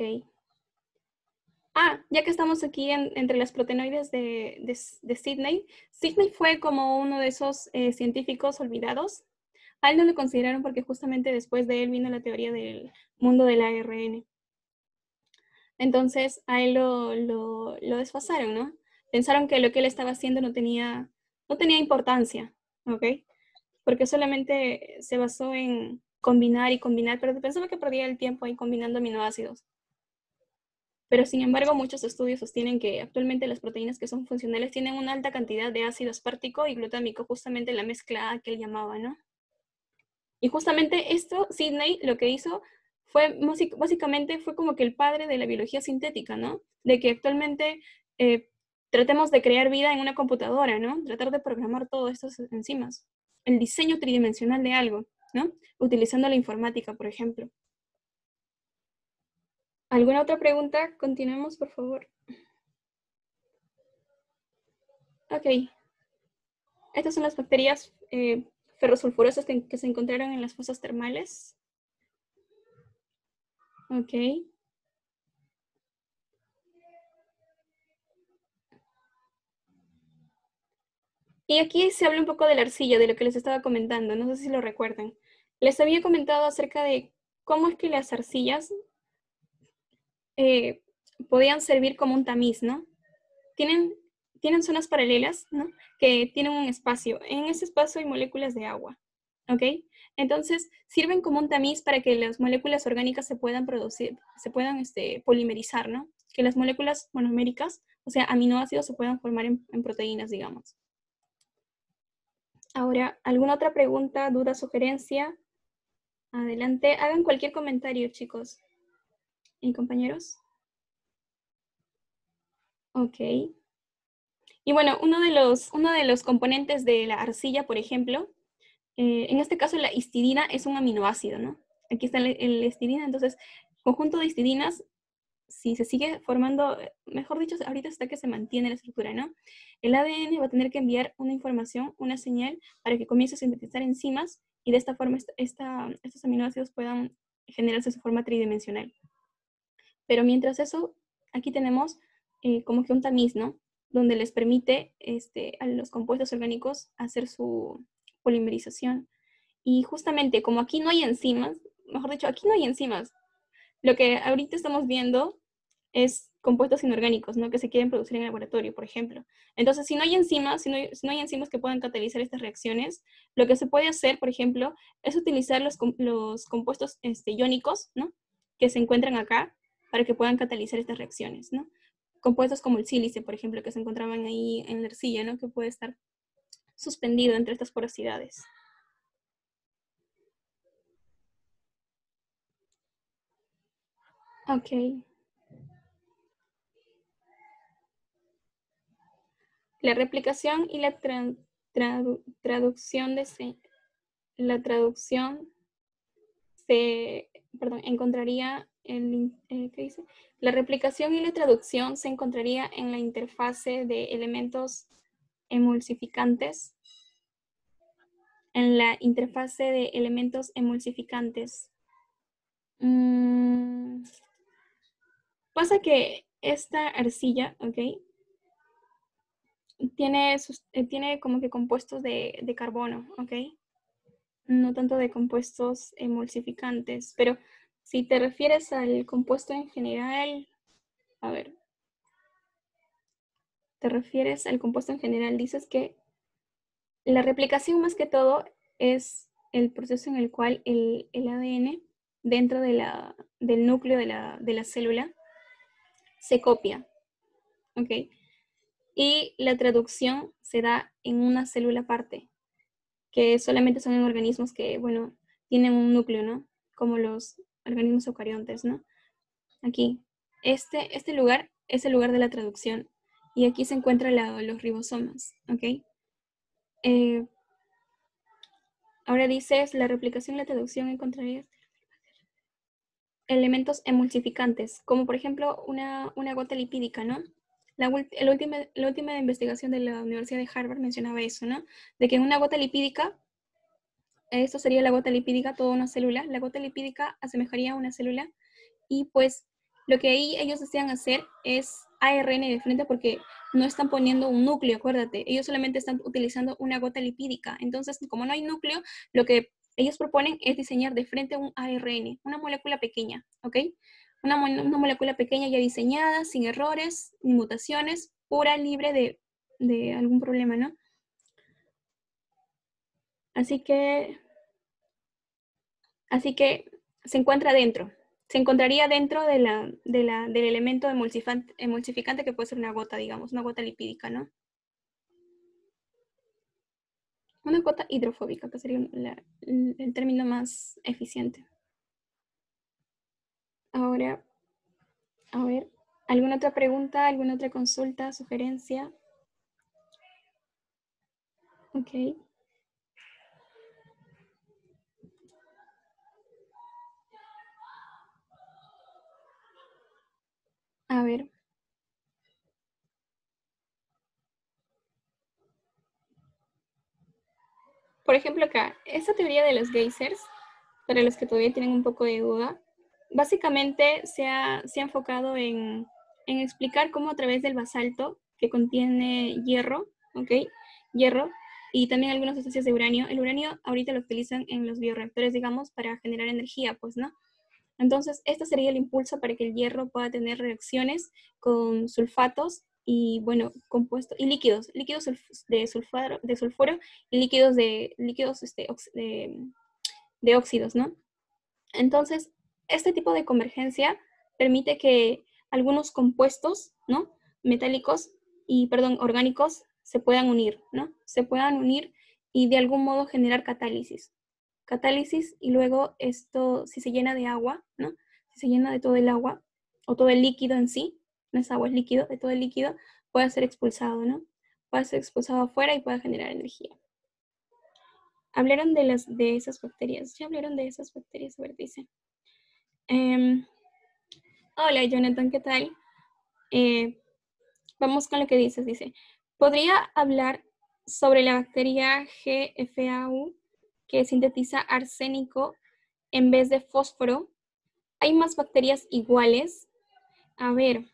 Ya que estamos aquí entre las proteinoides de Sidney. Sidney fue como uno de esos científicos olvidados. A él no lo consideraron porque justamente después de él vino la teoría del mundo del ARN. Entonces a él lo desfasaron, ¿no? Pensaron que lo que él estaba haciendo no tenía importancia, ¿ok? Porque solamente se basó en combinar y combinar, pero pensaba que perdía el tiempo ahí combinando aminoácidos. Pero sin embargo, muchos estudios sostienen que actualmente las proteínas que son funcionales tienen una alta cantidad de ácido aspartico y glutámico, justamente la mezcla A que él llamaba, ¿no? Y justamente esto, Sidney lo que hizo fue, básicamente fue como que el padre de la biología sintética, ¿no? De que actualmente tratemos de crear vida en una computadora, ¿no? Tratar de programar todas estas enzimas. El diseño tridimensional de algo, ¿no? Utilizando la informática, por ejemplo. ¿Alguna otra pregunta? Continuemos, por favor. Ok. Estas son las bacterias ferrosulfurosas que se encontraron en las fosas termales. Ok. Y aquí se habla un poco de la arcilla, de lo que les estaba comentando, no sé si lo recuerdan. Les había comentado acerca de cómo es que las arcillas podían servir como un tamiz, ¿no? Tienen zonas paralelas, ¿no? Que tienen un espacio. En ese espacio hay moléculas de agua, ¿ok? Entonces, sirven como un tamiz para que las moléculas orgánicas se puedan polimerizar, ¿no? Que las moléculas monoméricas, o sea, aminoácidos, se puedan formar en proteínas, digamos. Ahora, ¿alguna otra pregunta, duda, sugerencia? Adelante, hagan cualquier comentario, chicos y compañeros. Ok. Y bueno, uno de los componentes de la arcilla, por ejemplo, en este caso la histidina es un aminoácido, ¿no? Aquí está la histidina, entonces, conjunto de histidinas, si se sigue formando, mejor dicho, ahorita está que se mantiene la estructura, ¿no? El ADN va a tener que enviar una información, una señal, para que comience a sintetizar enzimas y de esta forma estos aminoácidos puedan generarse su forma tridimensional. Pero mientras eso, aquí tenemos como que un tamiz, ¿no? Donde les permite a los compuestos orgánicos hacer su polimerización. Y justamente como aquí no hay enzimas, mejor dicho, aquí no hay enzimas, lo que ahorita estamos viendo es compuestos inorgánicos, ¿no? Que se quieren producir en el laboratorio, por ejemplo. Entonces, si no hay enzimas, si no hay enzimas que puedan catalizar estas reacciones, lo que se puede hacer, por ejemplo, es utilizar los compuestos iónicos, ¿no? Que se encuentran acá para que puedan catalizar estas reacciones, ¿no? Compuestos como el sílice, por ejemplo, que se encontraban ahí en la arcilla, ¿no? Que puede estar suspendido entre estas porosidades. Ok. La replicación y la traducción encontraría ¿qué dice? La replicación y la traducción se encontraría en la interfase de elementos emulsificantes en la interfase de elementos emulsificantes. Pasa que esta arcilla, ¿ok? Tiene como que compuestos de carbono, ¿ok? No tanto de compuestos emulsificantes, pero si te refieres al compuesto en general, a ver, te refieres al compuesto en general, dices que la replicación más que todo es el proceso en el cual el ADN dentro del núcleo de la célula se copia, ¿ok? Y la traducción se da en una célula aparte, que solamente son en organismos que, bueno, tienen un núcleo, ¿no? Como los organismos eucariontes, ¿no? Aquí, este lugar es el lugar de la traducción y aquí se encuentran los ribosomas, ¿ok? Ahora dices, la replicación y la traducción encontrarías elementos emulsificantes, como por ejemplo una gota lipídica, ¿no? La última investigación de la Universidad de Harvard mencionaba eso, ¿no? De que en una gota lipídica, esto sería la gota lipídica, toda una célula, la gota lipídica asemejaría a una célula y pues lo que ahí ellos desean hacer es ARN de frente porque no están poniendo un núcleo, acuérdate, ellos solamente están utilizando una gota lipídica, entonces como no hay núcleo, lo que ellos proponen es diseñar de frente un ARN, una molécula pequeña, ¿ok? Una molécula pequeña ya diseñada, sin errores, ni mutaciones, pura, libre de algún problema, ¿no? Así que se encuentra dentro. Se encontraría dentro del elemento emulsificante que puede ser una gota, digamos, una gota lipídica, ¿no? Una gota hidrofóbica, que sería el término más eficiente. Ahora, a ver, ¿alguna otra pregunta, alguna otra consulta, sugerencia? Ok. A ver. Por ejemplo, acá, esta teoría de los geysers, para los que todavía tienen un poco de duda, básicamente se ha enfocado en explicar cómo a través del basalto, que contiene hierro, ¿ok? Hierro, y también algunas sustancias de uranio. El uranio ahorita lo utilizan en los bioreactores, digamos, para generar energía, pues, ¿no? Entonces, este sería el impulso para que el hierro pueda tener reacciones con sulfatos y, bueno, compuestos y líquidos de sulfuro y líquidos de óxidos, ¿no? Entonces, este tipo de convergencia permite que algunos compuestos, ¿no? Metálicos orgánicos se puedan unir, ¿no? Se puedan unir y de algún modo generar catálisis. Catálisis y luego esto, si se llena de agua, ¿no? Si se llena de todo el agua o todo el líquido en sí, no es agua, es líquido, de todo el líquido, puede ser expulsado, ¿no? Puede ser expulsado afuera y puede generar energía. Hablaron de esas bacterias, ya hablaron de esas bacterias, a ver, dice. Hola, Jonathan, ¿qué tal? Vamos con lo que dices, dice. ¿Podría hablar sobre la bacteria GFAU que sintetiza arsénico en vez de fósforo? ¿Hay más bacterias iguales? A ver,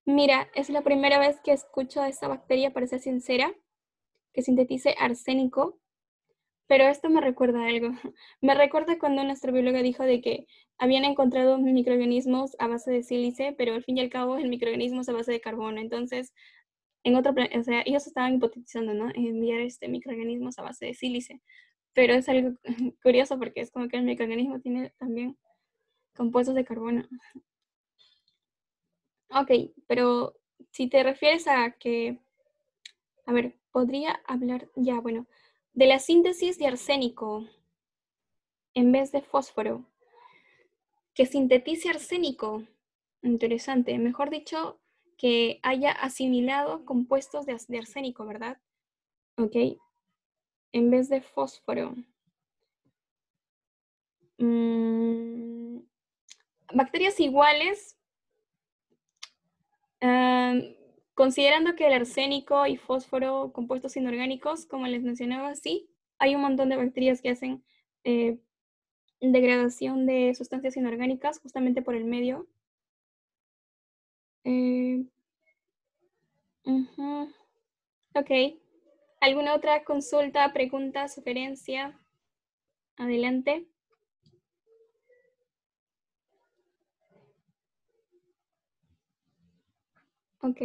mira, es la primera vez que escucho de esta bacteria, para ser sincera, que sintetice arsénico. Pero esto me recuerda a algo. Me recuerda cuando nuestra bióloga dijo de que habían encontrado microorganismos a base de sílice, pero al fin y al cabo el microorganismo es a base de carbono. Entonces, o sea, ellos estaban hipotetizando, ¿no? Enviar microorganismos a base de sílice. Pero es algo curioso porque es como que el microorganismo tiene también compuestos de carbono. Ok, pero si te refieres a que, a ver, podría hablar, ya, bueno, de la síntesis de arsénico en vez de fósforo, que sintetice arsénico. Interesante. Mejor dicho, que haya asimilado compuestos de arsénico, ¿verdad? Ok. En vez de fósforo. Bacterias iguales. Considerando que el arsénico y fósforo, compuestos inorgánicos, como les mencionaba, sí, hay un montón de bacterias que hacen degradación de sustancias inorgánicas justamente por el medio. Ok. ¿Alguna otra consulta, pregunta, sugerencia? Adelante. Ok.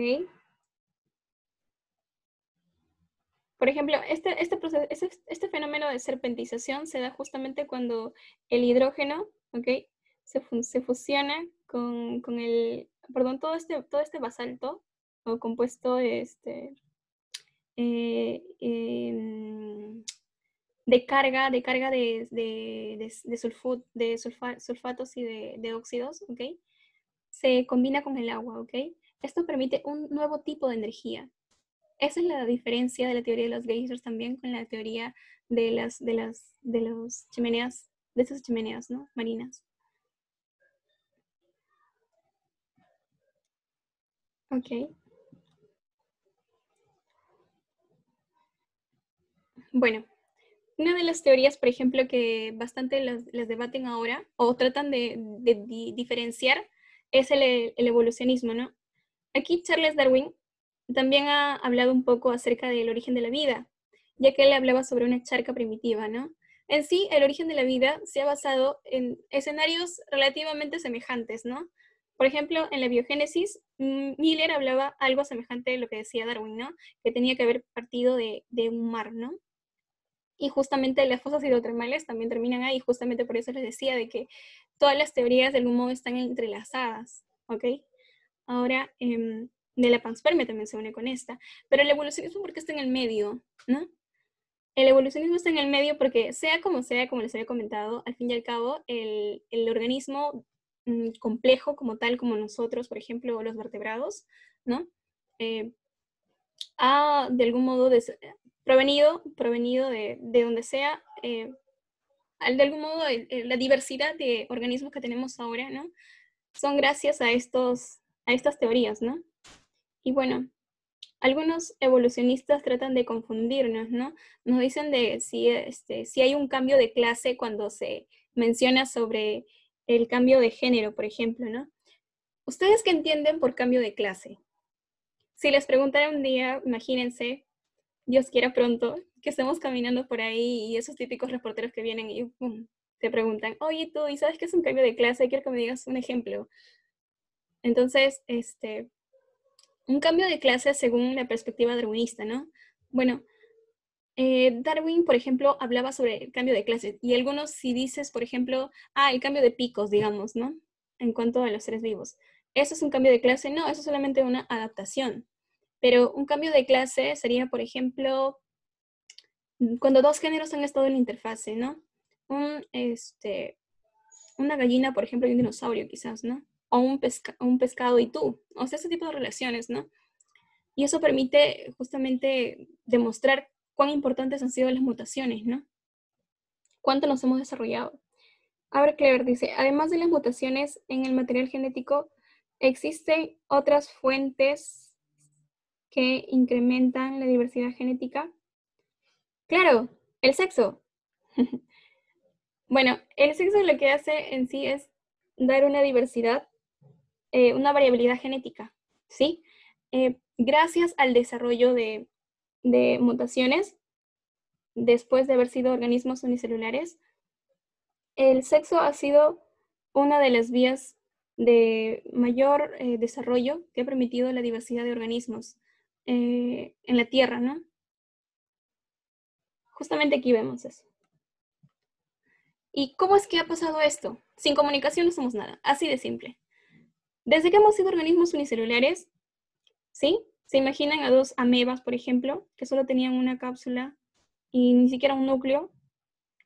Por ejemplo, este fenómeno de serpentización se da justamente cuando el hidrógeno, ¿ok? Se fusiona con el, perdón, todo este basalto o compuesto de carga de sulfatos y de óxidos, ¿ok? Se combina con el agua, ¿ok? Esto permite un nuevo tipo de energía. Esa es la diferencia de la teoría de los geysers también con la teoría de las chimeneas, de esas chimeneas, ¿no? Marinas. Ok. Bueno, una de las teorías, por ejemplo, que bastante las debaten ahora o tratan de diferenciar es el evolucionismo, ¿no? Aquí Charles Darwin también ha hablado un poco acerca del origen de la vida, ya que él hablaba sobre una charca primitiva, ¿no? En sí, el origen de la vida se ha basado en escenarios relativamente semejantes, ¿no? Por ejemplo, en la biogénesis, Miller hablaba algo semejante a lo que decía Darwin, ¿no? Que tenía que haber partido de un mar, ¿no? Y justamente las fosas hidrotermales también terminan ahí, justamente por eso les decía de que todas las teorías de algún modo están entrelazadas, ¿ok? Ahora, de la panspermia también se une con esta, pero el evolucionismo porque está en el medio, ¿no? El evolucionismo está en el medio porque sea, como les había comentado, al fin y al cabo, el organismo complejo como tal, como nosotros, por ejemplo, los vertebrados, ¿no? Ha de algún modo provenido de donde sea, de algún modo la diversidad de organismos que tenemos ahora, ¿no? Son gracias a estas teorías, ¿no? Y bueno, algunos evolucionistas tratan de confundirnos, ¿no? Nos dicen de si hay un cambio de clase cuando se menciona sobre el cambio de género, por ejemplo, ¿no? ¿Ustedes qué entienden por cambio de clase? Si les preguntara un día, imagínense, Dios quiera pronto, que estemos caminando por ahí y esos típicos reporteros que vienen y ¡pum!, te preguntan, oye tú, ¿y sabes qué es un cambio de clase? Quiero que me digas un ejemplo. Entonces, un cambio de clase según la perspectiva darwinista, ¿no? Bueno, Darwin, por ejemplo, hablaba sobre el cambio de clase y algunos si dices, por ejemplo, el cambio de picos, digamos, ¿no? En cuanto a los seres vivos. ¿Eso es un cambio de clase? No, eso es solamente una adaptación. Pero un cambio de clase sería, por ejemplo, cuando dos géneros han estado en la interfase, ¿no? Una gallina, por ejemplo, y un dinosaurio quizás, ¿no? O un pescado y tú. O sea, ese tipo de relaciones, ¿no? Y eso permite justamente demostrar cuán importantes han sido las mutaciones, ¿no? Cuánto nos hemos desarrollado. Ahora Clever dice, además de las mutaciones en el material genético, ¿existen otras fuentes que incrementan la diversidad genética? Claro, el sexo. Bueno, el sexo lo que hace en sí es dar una diversidad, una variabilidad genética, ¿sí? Gracias al desarrollo de mutaciones, después de haber sido organismos unicelulares, el sexo ha sido una de las vías de mayor desarrollo que ha permitido la diversidad de organismos en la Tierra, ¿no? Justamente aquí vemos eso. ¿Y cómo es que ha pasado esto? Sin comunicación no somos nada, así de simple. Desde que hemos sido organismos unicelulares, ¿sí? ¿Se imaginan a dos amebas, por ejemplo, que solo tenían una cápsula y ni siquiera un núcleo,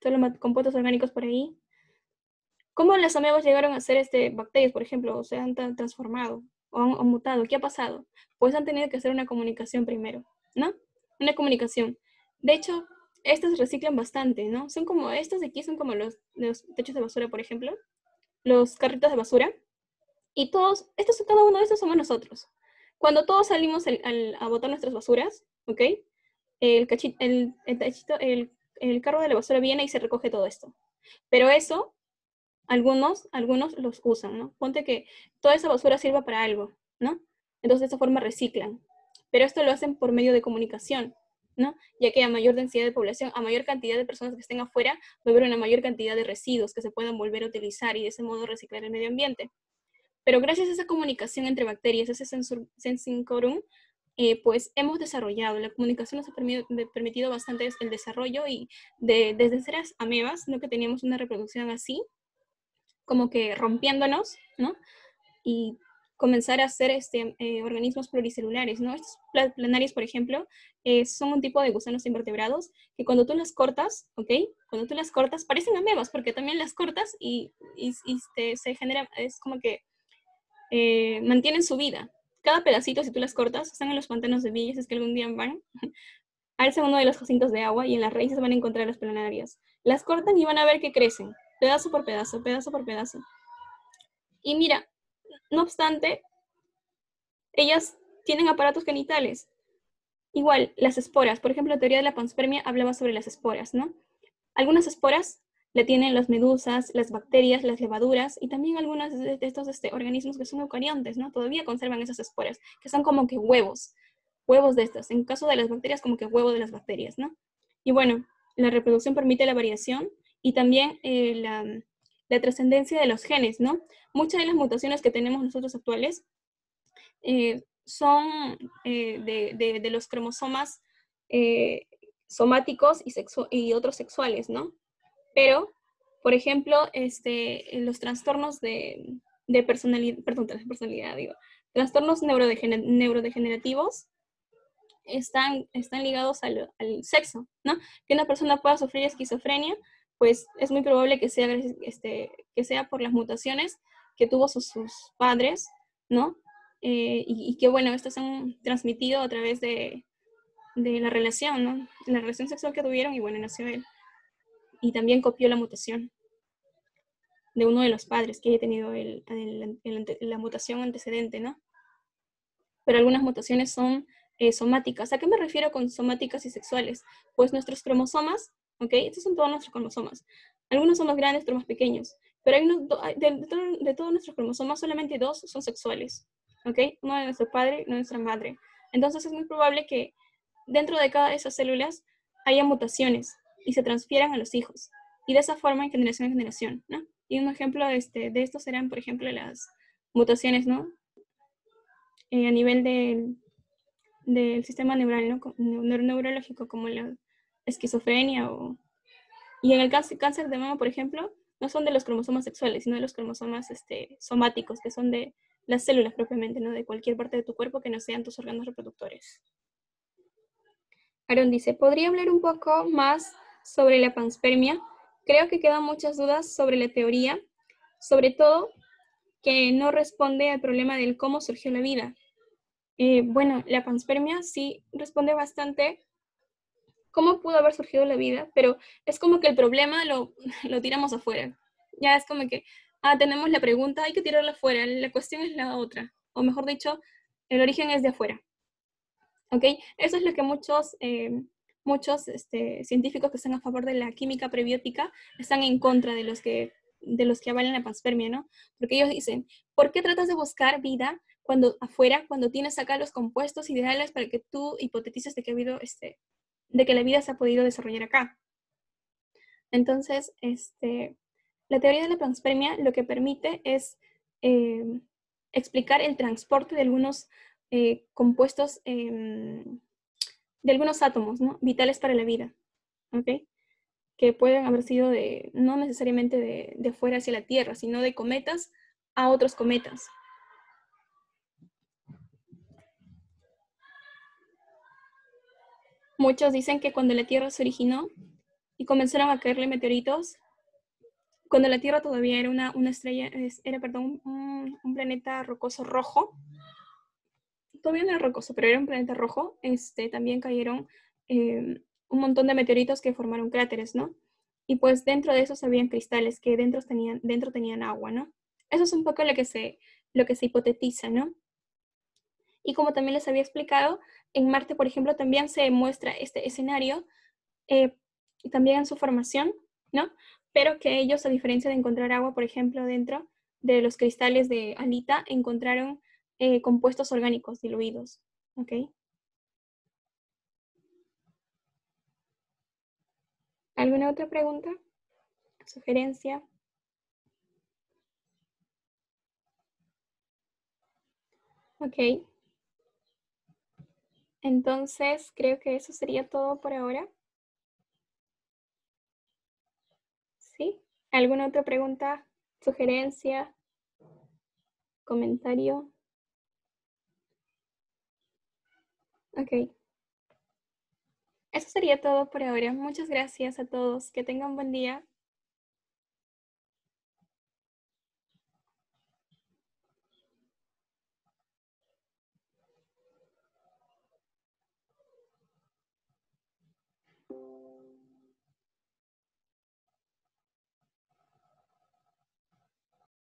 solo compuestos orgánicos por ahí? ¿Cómo las amebas llegaron a ser bacterias, por ejemplo, o se han transformado o han mutado? ¿Qué ha pasado? Pues han tenido que hacer una comunicación primero, ¿no? Una comunicación. De hecho, estas reciclan bastante, ¿no? Son como, estos de aquí son como los techos de basura, por ejemplo, los carritos de basura. Y todos, cada uno de estos somos nosotros. Cuando todos salimos a botar nuestras basuras, ¿ok? El el carro de la basura viene y se recoge todo esto. Pero eso, algunos los usan, ¿no? Ponte que toda esa basura sirva para algo, ¿no? Entonces de esta forma reciclan. Pero esto lo hacen por medio de comunicación, ¿no? Ya que a mayor densidad de población, a mayor cantidad de personas que estén afuera, va a haber una mayor cantidad de residuos que se puedan volver a utilizar y de ese modo reciclar el medio ambiente. Pero gracias a esa comunicación entre bacterias, ese Sensincorum, pues hemos desarrollado, la comunicación nos ha permitido bastante el desarrollo y desde ser amebas, ¿no? Que teníamos una reproducción así, como que rompiéndonos, ¿no? Y comenzar a hacer organismos pluricelulares, ¿no? Estos planarios, por ejemplo, son un tipo de gusanos invertebrados que cuando tú las cortas, ¿ok? Cuando tú las cortas, parecen amebas porque también las cortas y se genera, es como que mantienen su vida. Cada pedacito, si tú las cortas, están en los pantanos de Villas, es que algún día van, alzan uno de los jacintos de agua y en las raíces van a encontrar las planarias. Las cortan y van a ver que crecen, pedazo por pedazo, pedazo por pedazo. Y mira, no obstante, ellas tienen aparatos genitales. Igual, las esporas, por ejemplo, la teoría de la panspermia hablaba sobre las esporas, ¿no? Algunas esporas la tienen las medusas, las bacterias, las levaduras y también algunos de estos organismos que son eucariontes, ¿no? Todavía conservan esas esporas, que son como que huevos de estas. En caso de las bacterias, como que huevo de las bacterias, ¿no? Y bueno, la reproducción permite la variación y también la trascendencia de los genes, ¿no? Muchas de las mutaciones que tenemos nosotros actuales son de los cromosomas somáticos y otros sexuales, ¿no? Pero, por ejemplo, los trastornos de personalidad, digo, trastornos neurodegenerativos están ligados al sexo, ¿no? Que una persona pueda sufrir esquizofrenia, pues es muy probable que sea por las mutaciones que tuvo sus padres, ¿no? Y que, bueno, estas se han transmitido a través de la relación, ¿no? La relación sexual que tuvieron y, bueno, nació él. Y también copió la mutación de uno de los padres que haya tenido la mutación antecedente, ¿no? Pero algunas mutaciones son somáticas. ¿A qué me refiero con somáticas y sexuales? Pues nuestros cromosomas, ¿ok? Estos son todos nuestros cromosomas. Algunos son más grandes, otros más pequeños. Pero de todos nuestros cromosomas, solamente 2 son sexuales, ¿ok? Uno de nuestro padre y uno de nuestra madre. Entonces es muy probable que dentro de cada de esas células haya mutaciones y se transfieran a los hijos. Y de esa forma, en generación en generación, ¿no? Y un ejemplo de esto serán, por ejemplo, las mutaciones, ¿no? A nivel del sistema neural, ¿no? Neurológico, como la esquizofrenia y en el cáncer de mama, por ejemplo, no son de los cromosomas sexuales, sino de los cromosomas somáticos, que son de las células propiamente, ¿no? De cualquier parte de tu cuerpo que no sean tus órganos reproductores. Aaron dice, ¿podría hablar un poco más sobre la panspermia? Creo que quedan muchas dudas sobre la teoría, sobre todo que no responde al problema del cómo surgió la vida. Bueno, la panspermia sí responde bastante cómo pudo haber surgido la vida, pero es como que el problema lo tiramos afuera. Ya es como que, tenemos la pregunta, hay que tirarla afuera, la cuestión es la otra. O mejor dicho, el origen es de afuera. ¿Ok? Eso es lo que muchos científicos que están a favor de la química prebiótica están en contra de los que avalan la panspermia, ¿no? Porque ellos dicen, ¿por qué tratas de buscar vida cuando tienes acá los compuestos ideales para que tú hipotetices de que ha habido de que la vida se ha podido desarrollar acá? Entonces, la teoría de la panspermia lo que permite es explicar el transporte de algunos compuestos, de algunos átomos, ¿no? Vitales para la vida, ¿ok? Que pueden haber sido no necesariamente de fuera hacia la Tierra, sino de cometas a otros cometas. Muchos dicen que cuando la Tierra se originó y comenzaron a caerle meteoritos, cuando la Tierra todavía era una estrella, un planeta rocoso rojo, todavía no era rocoso, pero era un planeta rojo, también cayeron un montón de meteoritos que formaron cráteres, ¿no? Y pues dentro de esos habían cristales que dentro tenían agua, ¿no? Eso es un poco lo que se hipotetiza, ¿no? Y como también les había explicado, en Marte, por ejemplo, también se muestra este escenario y también en su formación, ¿no? Pero que ellos, a diferencia de encontrar agua, por ejemplo, dentro de los cristales de halita, encontraron compuestos orgánicos diluidos, ¿ok? ¿Alguna otra pregunta? ¿Sugerencia? Ok. Entonces, creo que eso sería todo por ahora. ¿Sí? ¿Alguna otra pregunta, sugerencia, comentario? Ok. Eso sería todo por ahora. Muchas gracias a todos. Que tengan buen día.